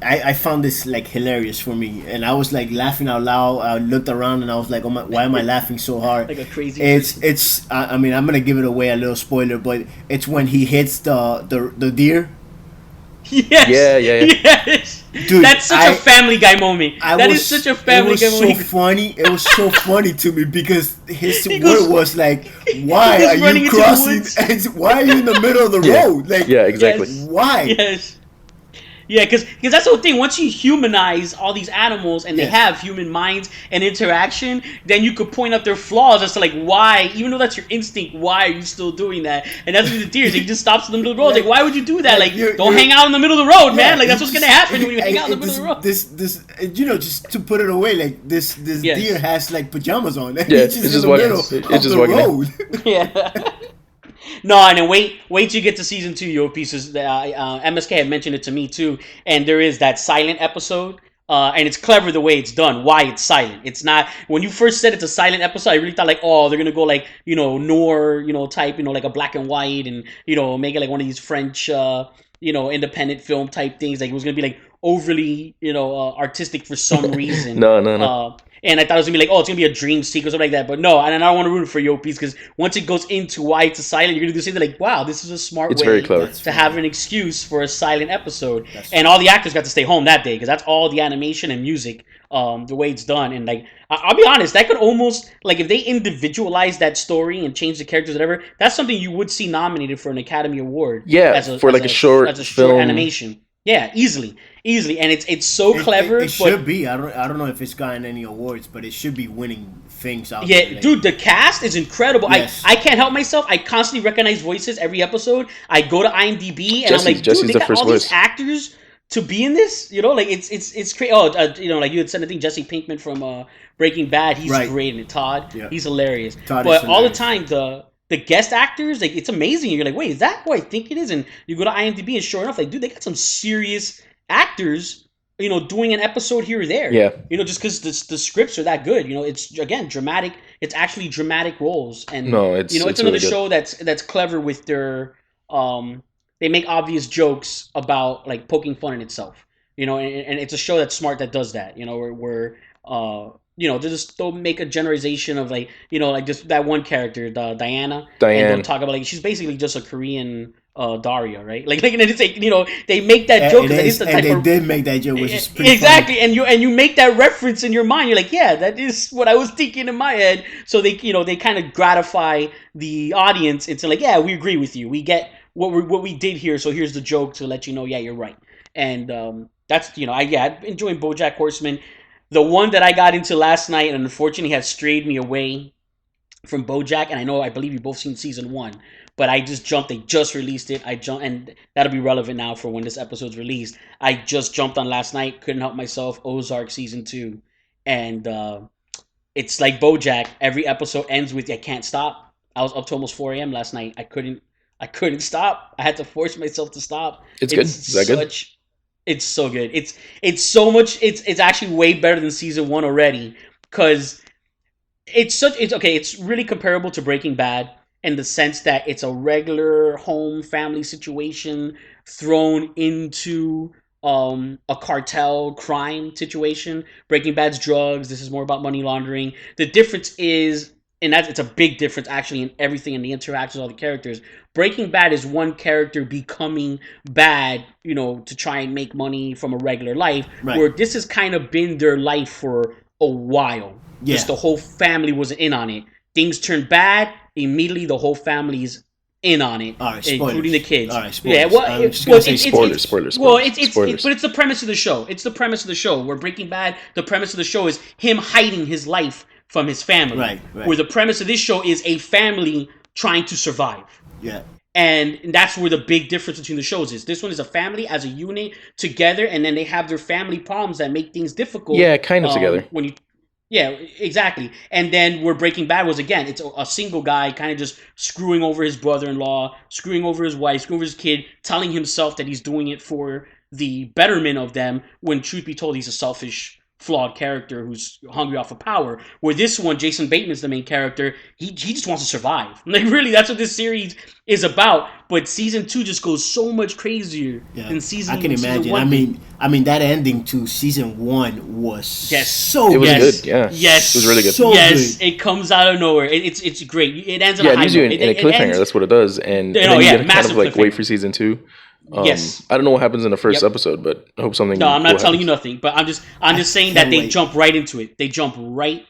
I found this like hilarious for me, and I was like laughing out loud. I looked around and I was like, oh my, why am I laughing so hard? Like a crazy. It's I mean, I'm gonna give it away, a little spoiler, but it's when he hits the deer. Yes. Yeah. Yes. Dude, that's such a Family Guy moment. That is such a Family Guy moment. It was so funny. It was so funny to me, because his word was like, "Why are you crossing? And why are you in the middle of the road? Like, exactly. Yes. Why?" Yes. Yeah, because that's the whole thing. Once you humanize all these animals and they have human minds and interaction, then you could point out their flaws as to like why, even though that's your instinct, why are you still doing that? And that's what the deer is. He just stops in the middle of the road. Like, why would you do that? Like, don't hang out in the middle of the road, man. Like, that's what's gonna happen when you hang out in the middle of the road. This just to put it away, like this deer has like pajamas on. Yeah, it's just walking. It's just walking. Road. Yeah. No, and then wait till you get to season 2, Yo Pieces. MSK had mentioned it to me too, and there is that silent episode, and it's clever the way it's done. Why it's silent? It's not, when you first said it's a silent episode, I really thought like, oh, they're gonna go like noir, type, like a black and white, and make it like one of these French, independent film type things. Like it was gonna be like overly, artistic for some reason. No. And I thought it was gonna be like, oh, it's gonna be a dream sequence or something like that. But no, and I don't want to ruin it for Yopis, because once it goes into why it's a silent, you're gonna do something like, wow, this is a smart way very clever to have an excuse for a silent episode. And all the actors got to stay home that day, because that's all the animation and music the way it's done. And like, I'll be honest, that could almost, like, if they individualize that story and change the characters, whatever, that's something you would see nominated for an Academy Award. Yeah, for like a short film animation. Yeah, easily, and it's so clever. It should be. I don't know if it's gotten any awards, but it should be winning things out. Yeah, there. Dude, the cast is incredible. Yes. I can't help myself. I constantly recognize voices every episode. I go to IMDb and I'm like, dude, they got all these actors to be in this. You know, like it's crazy. Oh, you know, like you had said, I think Jesse Pinkman from Breaking Bad. He's great in it. Todd, he's hilarious. But all the time, the guest actors, like, it's amazing. You're like, wait, is that who I think it is? And you go to IMDb, and sure enough, like, dude, they got some serious actors, you know, doing an episode here or there. Yeah. You know, just because the scripts are that good. You know, it's, again, dramatic. It's actually dramatic roles. And, it's another really show that's clever with their, they make obvious jokes about, like, poking fun in itself. You know, and it's a show that's smart that does that. You know, where you know, they'll make a generalization of, like, you know, like just that one character, Diane. And they'll talk about, like, she's basically just a Korean Daria, right? Like, and it's like, you know, they make that joke. They did make that joke, which is pretty exactly. funny. And you make that reference in your mind. You're like, yeah, that is what I was thinking in my head. So they, you know, they kind of gratify the audience into, like, yeah, we agree with you. We get what we did here. So here's the joke to let you know, yeah, you're right. And that's, you know, I'm enjoying BoJack Horseman. The one that I got into last night, and unfortunately has strayed me away from BoJack, and I believe you both seen season 1, but I just jumped. They just released it. And that'll be relevant now for when this episode's released. I just jumped on last night. Couldn't help myself. Ozark season 2, and it's like BoJack. Every episode ends with I can't stop. I was up to almost 4 a.m. last night. I couldn't stop. I had to force myself to stop. It's good. Is that good? It's so good. It's so much. It's actually way better than season 1 already, because it's really comparable to Breaking Bad in the sense that it's a regular home family situation thrown into a cartel crime situation. Breaking Bad's drugs. This is more about money laundering. The difference is, and it's a big difference actually in everything, in the interactions of all the characters. Breaking Bad is one character becoming bad, you know, to try and make money from a regular life, where this has kind of been their life for a while. Yeah. Just the whole family was in on it. Things turned bad, immediately the whole family's in on it, including the kids. All right, spoilers. Yeah, well, spoilers. Well, but it's the premise of the show. It's the premise of the show, where Breaking Bad, the premise of the show is him hiding his life from his family. Right. Where the premise of this show is a family trying to survive. Yeah. And that's where the big difference between the shows is. This one is a family as a unit together, and then they have their family problems that make things difficult. Yeah, kind of together. Yeah, exactly. And then where Breaking Bad was, again, it's a single guy kind of just screwing over his brother-in-law, screwing over his wife, screwing over his kid, telling himself that he's doing it for the betterment of them, when truth be told, he's a selfish, flawed character who's hungry off of power. Where this one, Jason Bateman's the main character, he just wants to survive. Like, really, that's what this series is about. But season 2 just goes so much crazier than season 1. I can imagine. I mean that ending to season 1 was so it was good. Good. Yeah. Yes. It was really good. So good. It comes out of nowhere. It's great. It ends on a high note. Yeah, it leaves you in a cliffhanger. That's what it does. And then you gotta kind of like wait for season 2. Yes. I don't know what happens in the first episode, but I hope something. No, I'm not telling you nothing. But I'm just saying that they jump right into it. They jump right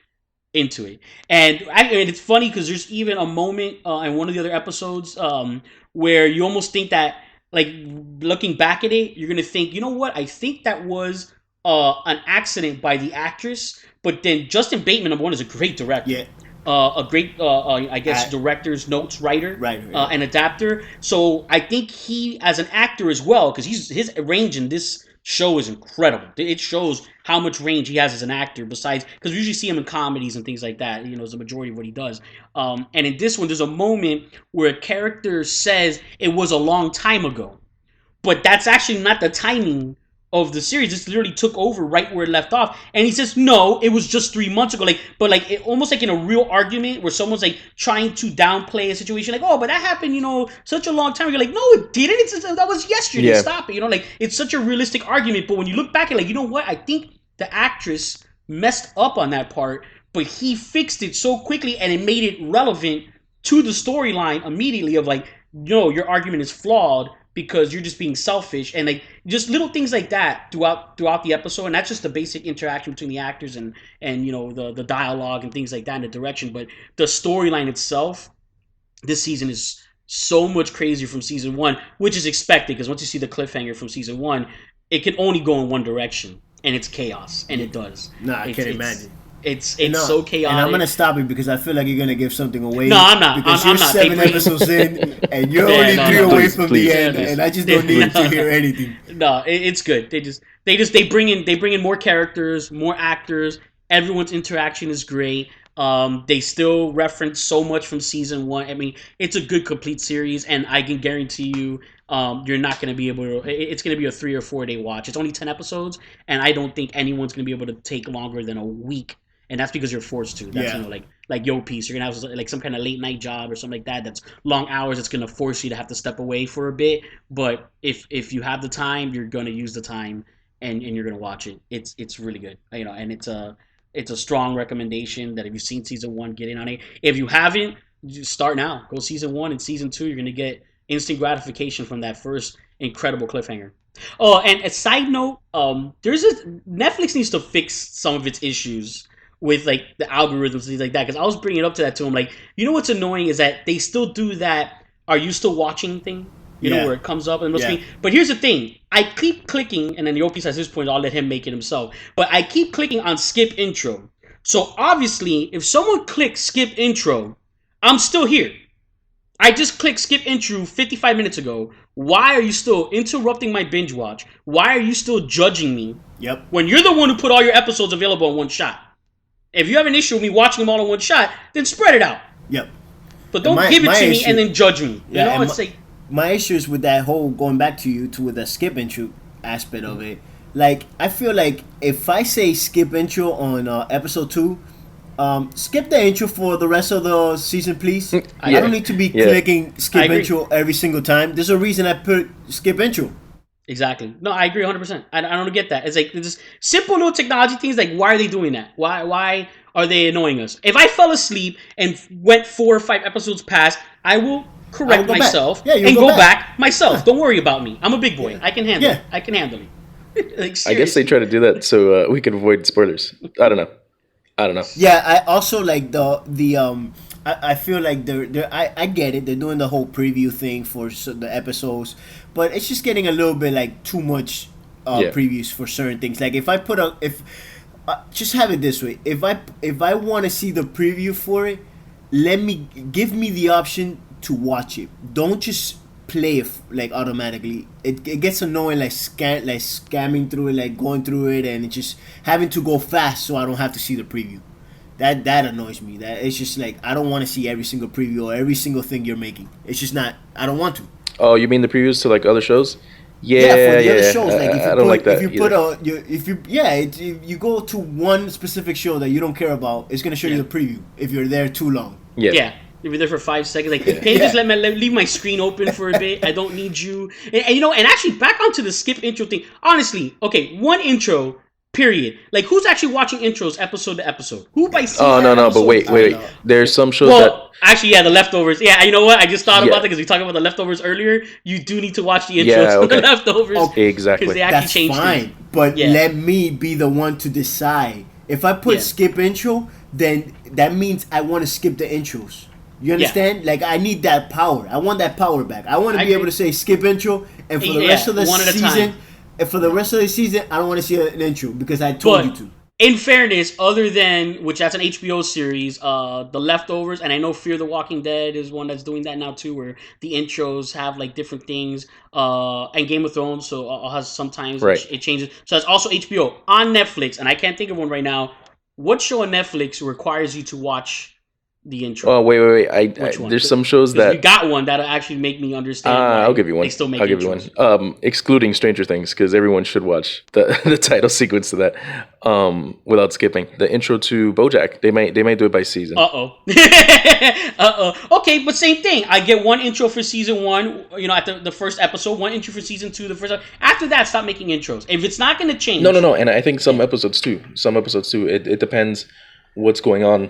into it, and it's funny because there's even a moment in one of the other episodes where you almost think that, like, looking back at it, you're gonna think, you know what? I think that was an accident by the actress. But then Justin Bateman, number one, is a great director. Yeah. A great, I guess, director's notes writer, and adapter. So I think he, as an actor as well, because his range in this show is incredible. It shows how much range he has as an actor. Besides, because we usually see him in comedies and things like that. You know, is the majority of what he does. And in this one, there's a moment where a character says it was a long time ago, but that's actually not the timing of the series. This literally took over right where it left off, and he says, no, it was just 3 months ago. But almost like in a real argument where someone's like trying to downplay a situation, like, oh, but that happened, you know, such a long time ago. You're like, no, it didn't. That was yesterday. Yeah. Stop it. You know, like, it's such a realistic argument. But when you look back at, like, you know what? I think the actress messed up on that part, but he fixed it so quickly, and it made it relevant to the storyline immediately of, like, no, your argument is flawed because you're just being selfish, and like just little things like that throughout the episode. And that's just the basic interaction between the actors and the dialogue and things like that, and the direction. But the storyline itself this season is so much crazier from season 1, which is expected, because once you see the cliffhanger from season 1, it can only go in one direction, and it's chaos, and it does. I can't imagine. It's so chaotic. And I'm gonna stop you because I feel like you're gonna give something away. No, I'm not. Because I'm you're not. 7 episodes in, and you're only 3 away from the end, and I just don't need to hear anything. No, it's good. They bring in more characters, more actors. Everyone's interaction is great. They still reference so much from season 1. I mean, it's a good complete series, and I can guarantee you, you're not going to be able to. It's going to be a 3 or 4 day watch. It's only 10 episodes, and I don't think anyone's going to be able to take longer than a week. And that's because you're forced to. That's like Yo Piece. You're gonna have like some kind of late night job or something like that. That's long hours. It's gonna force you to have to step away for a bit. But if you have the time, you're gonna use the time and you're gonna watch it. It's really good. And it's a strong recommendation that if you've seen season 1, get in on it. If you haven't, just start now. Go season 1 and season 2. You're gonna get instant gratification from that first incredible cliffhanger. Oh, and a side note, Netflix needs to fix some of its issues with like the algorithms and things like that, because I was bringing it up to that to him, like, what's annoying is that they still do that "are you still watching" thing, where it comes up and the screen. But here's the thing, I keep clicking, and then the Opie says his point, I'll let him make it himself, but I keep clicking on skip intro. So obviously if someone clicks skip intro, I'm still here. I just clicked skip intro 55 minutes ago. Why are you still interrupting my binge watch? Why are you still judging me when you're the one who put all your episodes available in one shot? If you have an issue with me watching them all in one shot, then spread it out. But don't give it to me and then judge me. It's like my issue is with that whole going back to with the skip intro aspect of it. Like, I feel like if I say skip intro on episode 2, skip the intro for the rest of the season, please. I don't need to be clicking skip intro every single time. There's a reason I put skip intro. Exactly. No, I agree 100%. I don't get that. It's like this simple little technology things. Like, why are they doing that? Why are they annoying us? If I fell asleep and went 4 or 5 episodes past, I will correct myself and go back myself. Don't worry about me. I'm a big boy. I can handle it. I can handle it. Like, I guess they try to do that so we can avoid spoilers. I don't know. Yeah, I also like I feel like I get it. They're doing the whole preview thing for the episodes, but it's just getting a little bit like too much previews for certain things. Like if I put just have it this way. If I want to see the preview for it, give me the option to watch it. Don't just play it like automatically. It gets annoying, like scamming through it, like going through it, and just having to go fast so I don't have to see the preview. That annoys me. That it's just like I don't want to see every single preview or every single thing you're making. It's just not. I don't want to. Oh, you mean the previews to like other shows? Yeah, for the other shows. Like I don't like that. If you go to one specific show that you don't care about, it's gonna show you the preview if you're there too long. Yeah. If you're there for 5 seconds, like, can you just leave my screen open for a bit? I don't need you. And actually, back onto the skip intro thing. Honestly, okay, one intro, period. Like, who's actually watching intros episode to episode? Who by seeing no, but wait. There's some shows that... Actually, the leftovers. Yeah, you know what? I just thought about it because we talked about the leftovers earlier. You do need to watch the intros for the leftovers. Exactly. Because they actually changed fine, but let me be the one to decide. If I put skip intro, then that means I want to skip the intros. You understand? Like, I need that power. I want that power back. I want to be able to say skip intro, and for the rest of the season, I don't want to see an intro because I told you to. In fairness, other than which that's an HBO series, The Leftovers, and I know Fear the Walking Dead is one that's doing that now too, where the intros have like different things. And Game of Thrones, so has sometimes it changes. So that's also HBO on Netflix, and I can't think of one right now. What show on Netflix requires you to watch the intro? Oh, wait. There's some shows that... You got one that'll actually make me understand I'll give you one. They still make I'll give you one. Excluding Stranger Things, because everyone should watch the title sequence to that without skipping. The intro to BoJack, they might do it by season. Uh-oh. Okay, but same thing. I get one intro for season 1, at the first episode, one intro for season 2, the first episode. After that, stop making intros. If it's not going to change... No, and I think some episodes too. It depends what's going on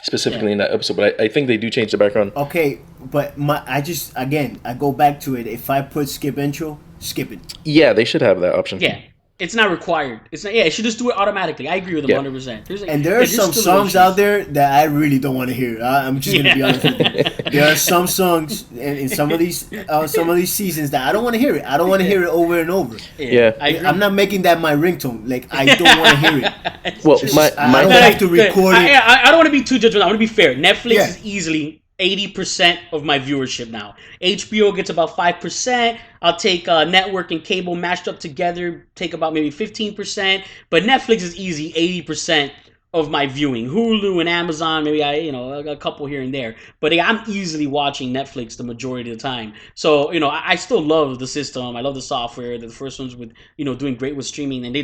specifically in that episode, but I think they do change the background. Okay, but I go back to it. If I put skip intro, skip it. Yeah, they should have that option. Yeah. It's not required. It's not, it should just do it automatically. I agree with them 100%. And there are some songs out there that I really don't want to hear. I'm just gonna be honest with you. There are some songs in some of these seasons that I don't want to hear it. I don't want to hear it over and over. Yeah. I'm not making that my ringtone. Like, I don't want to hear it. Well, I don't have to record it. I don't want to be too judgmental. I want to be fair. Netflix is easily 80% of my viewership now. HBO gets about 5%. I'll take network and cable mashed up together, take about maybe 15%. But Netflix is easy 80% of my viewing. Hulu and Amazon, maybe a couple here and there. But I'm easily watching Netflix the majority of the time. So, I still love the system. I love the software. The first ones with, doing great with streaming. And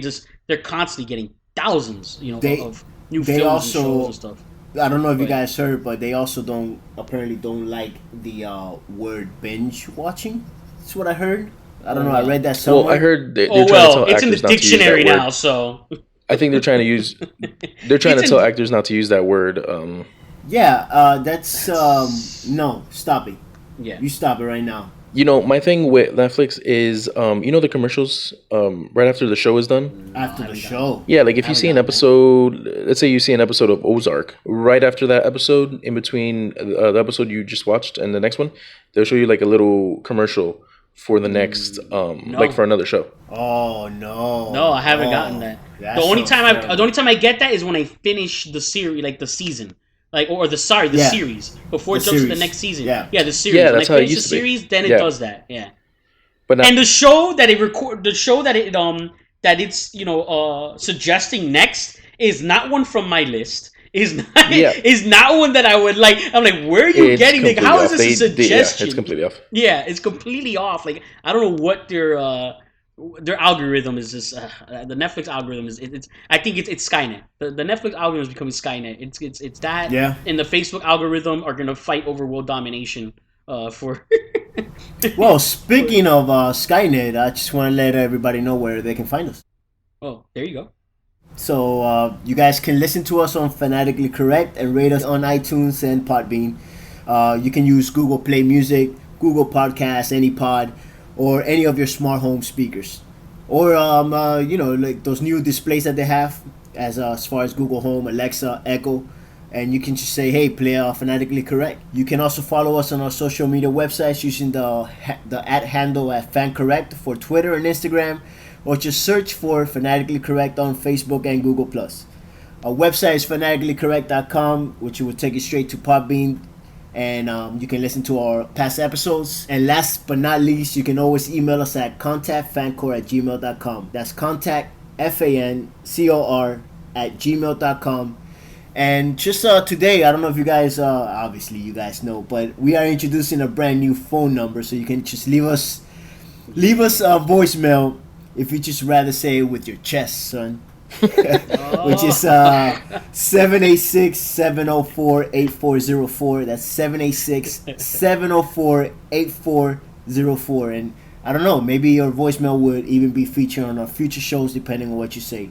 they're constantly getting thousands, of new films and shows and stuff. I don't know if you guys heard, but they also don't like the word binge watching. That's what I heard. I don't know. I read that somewhere. Well, I heard they're trying to tell it's in the actors not to use that dictionary word. now. So I think they're trying to tell actors not to use that word. That's no. Stop it. Yeah, you stop it right now. My thing with Netflix is, the commercials right after the show is done. After the show? Yeah, like if you see an episode, let's say you see an episode of Ozark, right after that episode, in between the episode you just watched and the next one, they'll show you like a little commercial for the next, like for another show. Oh, no. No, I haven't gotten that. The only time I get that is when I finish the series, like the season. The series before it jumps to the next season. Yeah, the series. Yeah, that's when how I finish it used the to be. series, then it does that. Yeah. But now, and the show that it's suggesting next is not one from my list. Is not one that I would like. I'm like, where are you getting? Like, how is this a suggestion? It's completely off. Yeah, it's completely off. Like, I don't know what their algorithm is. Just the Netflix algorithm is. I think it's Skynet. The Netflix algorithm is becoming Skynet. It's that. Yeah. And the Facebook algorithm are gonna fight over world domination. For. Well, speaking of Skynet, I just want to let everybody know where they can find us. Oh, there you go. So you guys can listen to us on Fanatically Correct and rate us on iTunes and PodBean. You can use Google Play Music, Google Podcasts, AnyPod, or any of your smart home speakers, or like those new displays that they have as far as Google Home, Alexa, Echo, and you can just say, hey, play Fanatically Correct. You can also follow us on our social media websites using the @ handle at FanCorrect for Twitter and Instagram, or just search for Fanatically Correct on Facebook and Google+. Our website is fanaticallycorrect.com, which will take you straight to PodBean, and you can listen to our past episodes. And last but not least, you can always email us at contactfancor@gmail.com. That's contact, FANCOR, @gmail.com. And just today, I don't know if you guys, obviously you guys know, but we are introducing a brand new phone number, so you can just leave us a voicemail if you just rather say it with your chest, son. Which is 786-704-8404. That's 786-704-8404. And I don't know, maybe your voicemail would even be featured on our future shows depending on what you say.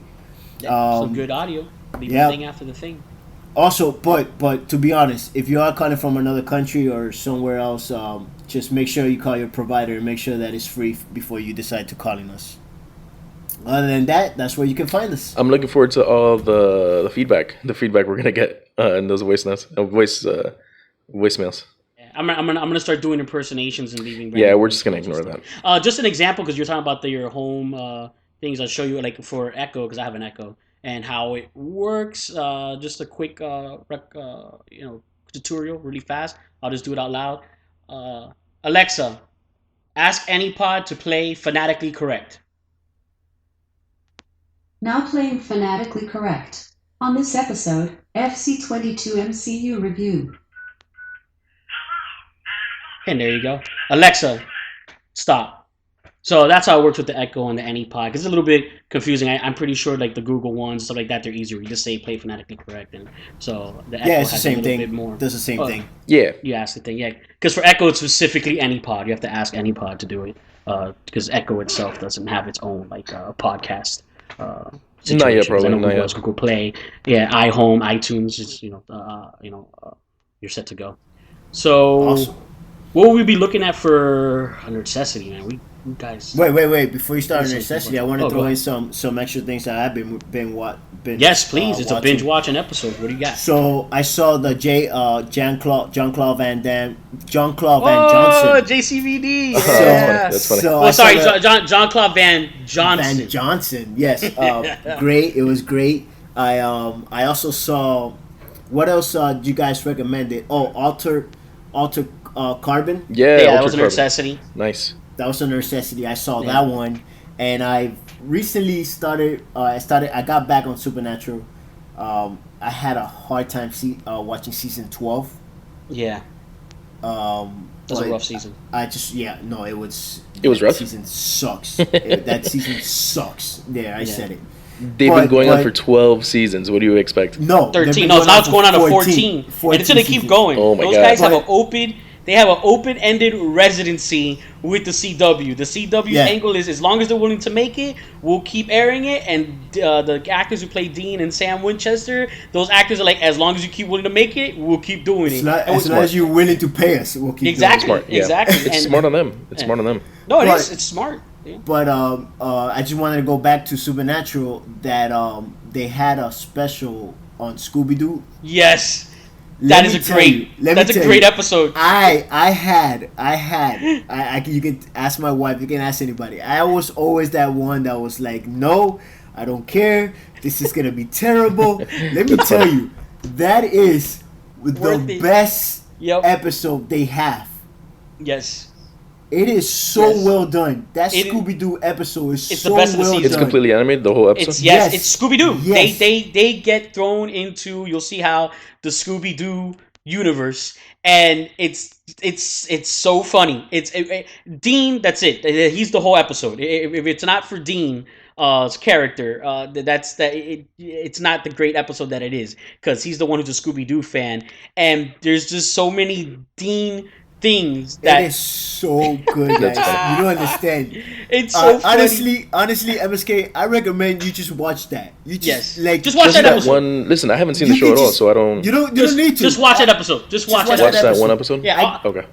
Some good audio. Leave the thing after the thing. Also, but to be honest, if you are calling from another country or somewhere else, just make sure you call your provider and make sure that it's free before you decide to calling us. Other than that, that's where you can find us. I'm looking forward to all the feedback we're gonna get in those voicemails. Yeah, I'm gonna start doing impersonations and leaving. Yeah, we're just gonna ignore that. Just an example, because you're talking about your home things. I'll show you like for Echo, because I have an Echo, and how it works. Just a quick tutorial, really fast. I'll just do it out loud. Alexa, ask AnyPod to play Fanatically Correct. Now playing Fanatically Correct. On this episode, FC22 MCU Review. And there you go. Alexa, stop. So that's how it works with the Echo and the AnyPod. It's a little bit confusing. I'm pretty sure like the Google ones, stuff like that, they're easier. You just say play Fanatically Correct. And so the Echo it's the same thing. Bit more. Does the same thing. Yeah. You ask the thing, yeah. Because for Echo, it's specifically AnyPod. You have to ask AnyPod to do it. Because Echo itself doesn't have its own like podcast situations. probably I know not Google yet. Google Play, iHome, iTunes. It's you're set to go. So, Awesome. what will we be looking at for a necessity, man? We guys. Wait! Before you start Yes, necessity, I yes, want to go throw in ahead. some extra things that I've been Yes, please. It's a binge watching. watching episode. What do you got? So I saw the Jean-Claude Van Damme, Jean-Claude Van Oh, Johnson. JCVD. Oh, Yeah. that's funny. So Well, I saw sorry, the- Jean-Claude Van Johnson. Van Johnson, yes, great. It was great. I also saw. What else did you guys recommend? It? Oh, Alter Carbon. Yeah, that Altered was a Carbon. necessity. Nice. That was a necessity. I saw Yeah. that one, and I recently started. I got back on Supernatural. I had a hard time watching season 12. Yeah. That was a rough season. It was. It was that rough? Season sucks. That season sucks. There, I said it. They've been going on for 12 seasons. What do you expect? No, 13. No, now it's going on to 14. And until they keep seasons. going. Oh my Those God. guys have an open. They have an open-ended residency with the CW. The CW angle is, as long as they're willing to make it, we'll keep airing it. And the actors who play Dean and Sam Winchester, those actors are like, as long as you keep willing to make it, we'll keep doing it. As long as you're willing to pay us, we'll keep Exactly. doing it. Smart. Yeah. Exactly. It's And- smart on them. It's smart on them. No, it But- is. It's smart. Yeah. But I just wanted to go back to Supernatural that they had a special on Scooby Doo. Yes. Let That is me a tell great. you- let me That's a tell great you, episode. You can ask my wife. You can ask anybody. I was always that one that was like, no, I don't care. This is gonna be terrible. Let me tell you, that is Worth the it. best Yep. episode they have. Yes. It is so Yes. well done. That It- Scooby Doo episode is it's the so best of the well season. done. It's completely animated, the whole episode? Yes, Yes. it's Scooby Doo. Yes. They get thrown into. You'll see how the Scooby Doo universe, and it's so funny. Dean. That's it. He's the whole episode. If it's not for Dean, character, it's not the great episode that it is, because he's the one who's a Scooby Doo fan, and there's just so many Dean things that It is so good, guys. You don't understand. it's so funny. Honestly, MSK, I recommend you just watch that. You just Yes. Just watch Just that that episode. one. Listen, I haven't seen You the show can at all, just- so I don't. You don't need to. Just watch that episode. Just watch watch that watch episode. that one episode? Yeah. Okay.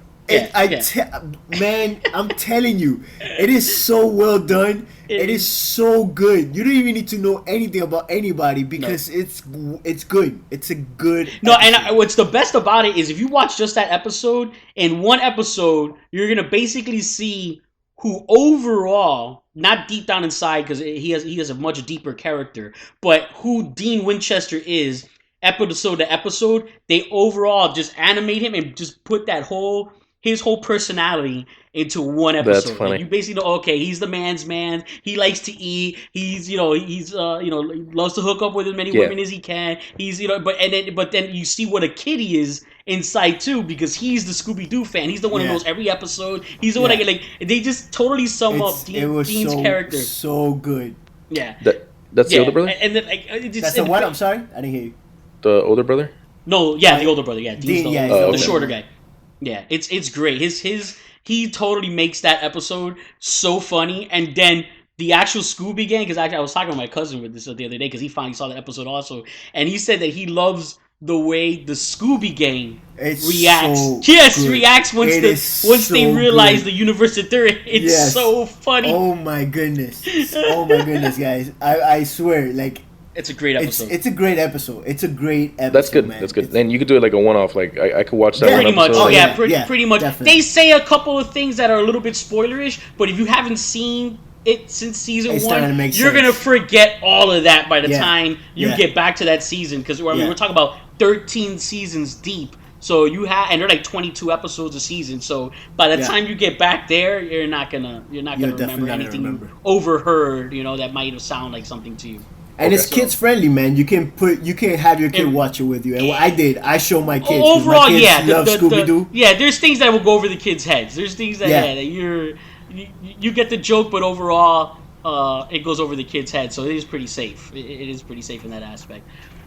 Man, I'm telling you, it is so well done. It is so good. You don't even need to know anything about anybody because it's good. It's a good. No, and episode. what's the best about it is if you watch just that episode, in one episode, you're gonna basically see who overall, not deep down inside, because he has a much deeper character, but who Dean Winchester is, episode to episode. They overall just animate him and just put his whole personality into one episode. That's funny. Like, you basically know, okay, he's the man's man. He likes to eat. He's loves to hook up with as many women as he can. He's but then you see what a kid he is inside too, because he's the Scooby Doo fan. He's the one who knows every episode. He's the one that they just totally sum up Dean's character. So good. Yeah. That's the older brother? And then That's the what? I'm sorry, I didn't hear you. The older brother? No, yeah, the older brother. Yeah, Dean's the okay. shorter guy. Yeah, it's great. He totally makes that episode so funny, and then the actual Scooby Gang. Because I was talking to my cousin with this the other day because he finally saw the episode also, and he said that he loves the way the Scooby Gang reacts. So good. Reacts once they realize the universe that they're in. It's so funny. Oh my goodness. Guys. I swear, like. It's a great episode. It's a great episode. It's a great episode. That's good. Man. That's good. And you could do it like a one-off. Like I could watch that Pretty one much. episode. Oh yeah, pretty much. Definitely. They say a couple of things that are a little bit spoilerish, but if you haven't seen it since season It's starting to one, make you're sense. gonna forget all of that by the time you Yeah. get back to that season. Because we're talking about 13 seasons deep. So and they're like 22 episodes a season. So by the time you get back there, you're not gonna remember anything you overheard. That might have sounded like something to you. And it's kids friendly, man. You can have your kid watch it with you. And what I did, I show my kids. 'cause Overall, my kids love Scooby Doo. There's things that will go over the kids' heads. There's things that that you get the joke, but overall, it goes over the kids' head. So it is pretty safe. It is pretty safe in that aspect.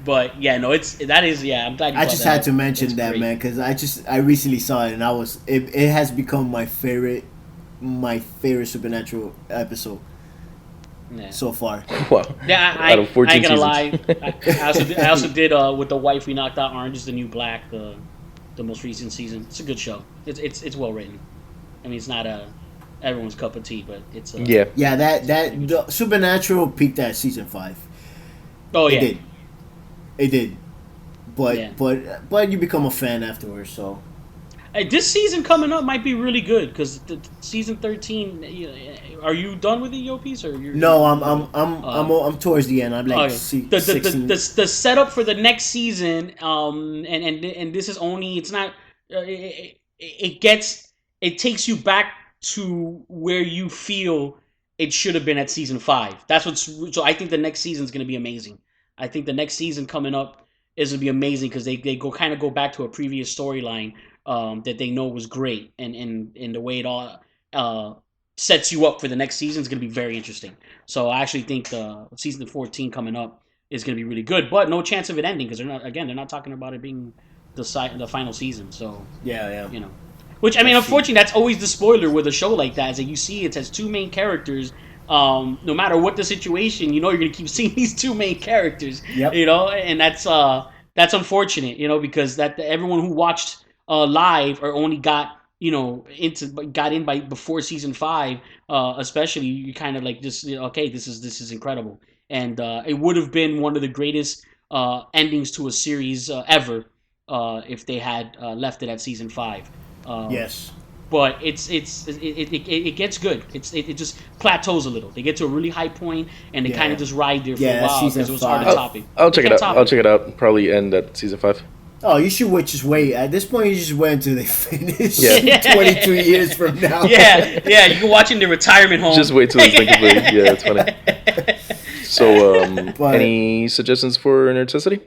But I'm glad you I just had to mention that, man, because I recently saw it and it has become my favorite Supernatural episode. so far. Wow. Yeah, Out of 14 I ain't gonna seasons. lie. I also did with the wife we knocked out Orange is the New Black, the most recent season. It's a good show. It's well written. I mean, it's not everyone's cup of tea, but it's yeah. That the Supernatural peaked at season 5. Oh yeah, it did. But you become a fan afterwards, so. This season coming up might be really good because season 13. Are you done with the EOPs or you're? No, I'm towards the end. I'm like 16. The setup for the next season. And this is only. It's not. It takes you back to where you feel it should have been at season 5. That's what's. So I think the next season is going to be amazing. I think the next season coming up is going to be amazing because they go back to a previous storyline. That they know was great, and the way it all sets you up for the next season is going to be very interesting. So I actually think season 14 coming up is going to be really good, but no chance of it ending because they're not talking about it being the final season. So yeah, which I mean, unfortunately, that's always the spoiler with a show like that is that you see it has 2 main characters. No matter what the situation, you're going to keep seeing these 2 main characters. Yep. And that's unfortunate. Because that everyone who watched live or only got in by before season 5, especially you kind of like just okay, this is incredible, and it would have been one of the greatest endings to a series ever if they had left it at season 5. Yes. But it gets good. It just plateaus a little. They get to a really high point and they kind of just ride there for a while because it was hard to top it. I'll check it out. Probably end at season 5. Oh, you should just wait. At this point, you just wait until they finish. 22 years from now. Yeah. You can watch in the retirement home. Just wait till this thing completes. Yeah, that's funny. So, any suggestions for NerdCessity?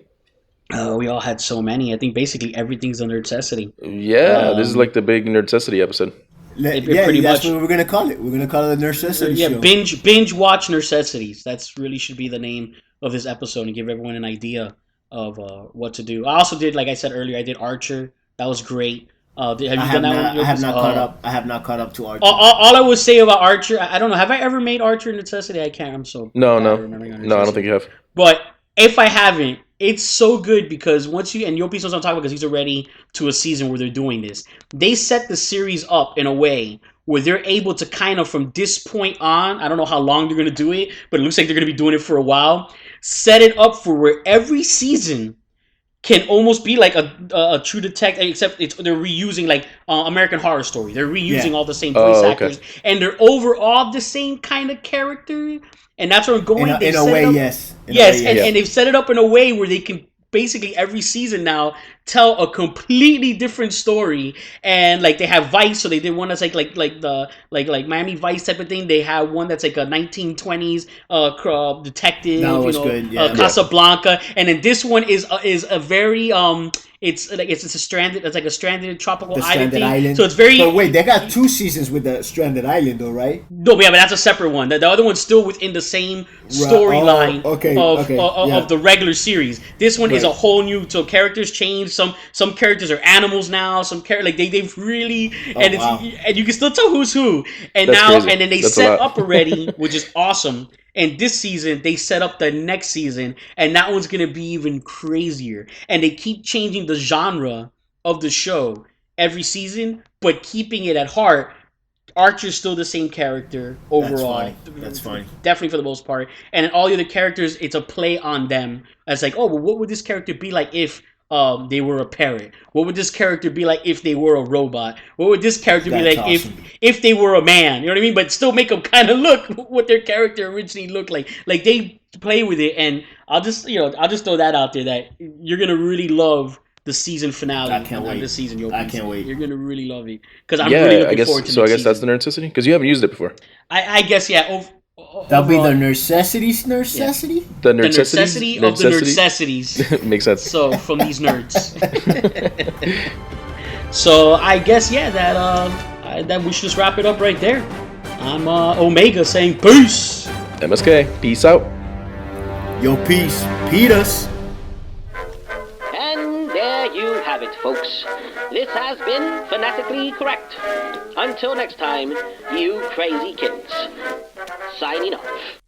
We all had so many. I think basically everything's a NerdCessity. Yeah, this is like the big NerdCessity episode. Pretty that's much what we're gonna call it. We're gonna call it a NerdCessity show. binge watch NerdCessities. That's really should be the name of this episode and give everyone an idea of what to do. I also did, like I said earlier, I did Archer. That was great. Have you done that one? I have not caught up. I have not caught up to Archer. All I would say about Archer, I don't know. Have I ever made Archer NerdCessity? I can't. I'm so no. I don't think you have. But if I haven't, it's so good because once you and Yopi knows what I'm talking about because he's already to a season where they're doing this. They set the series up in a way where they're able to kind of from this point on. I don't know how long they're going to do it, but it looks like they're going to be doing it for a while. Set it up for where every season can almost be like a true detective, except they're reusing like American Horror Story. They're reusing all the same voice actors, and they're overall the same kind of character. And that's where I'm going. In a way, yes. And they've set it up in a way where they can basically every season now tell a completely different story. And like they have Vice, so they did one that's like Miami Vice type of thing. They have one that's like a 1920s detective, good. Yeah. Casablanca, and then this one is a very it's a stranded tropical island. So it's very. But wait, they got 2 seasons with the stranded island, though, right? No, yeah, but that's a separate one. The other one's still within the same storyline of the regular series. This one is a whole new. So characters change. Some characters are animals now. Some they've really and you can still tell who's who. And that's now crazy. and then they set up already, which is awesome. And this season, they set up the next season, and that one's going to be even crazier. And they keep changing the genre of the show every season, but keeping it at heart. Archer's still the same character overall. That's fine. Definitely for the most part. And then all the other characters, it's a play on them. It's like, oh, well, what would this character be like if they were a parrot? What would this character be like if they were a robot? What would this character be like if they were a man? You know what I mean? But still make them kind of look what their character originally looked like. Like they play with it, and I'll just throw that out there that you're gonna really love the season finale. I can't wait. This season, I can't wait. You're gonna really love it because I'm really looking forward to it. So I guess that's the NerdCessity because you haven't used it before. I guess That'll be the NerdCessities NerdCessity? Yeah. The necessity of the NerdCessities. Makes sense. So, from these nerds. So, I guess, that we should just wrap it up right there. I'm Omega saying peace. MSK, peace out. Yo, peace. Petus. And there you have it, folks. This has been Fanatically Correct. Until next time, you crazy kittens. Signing off.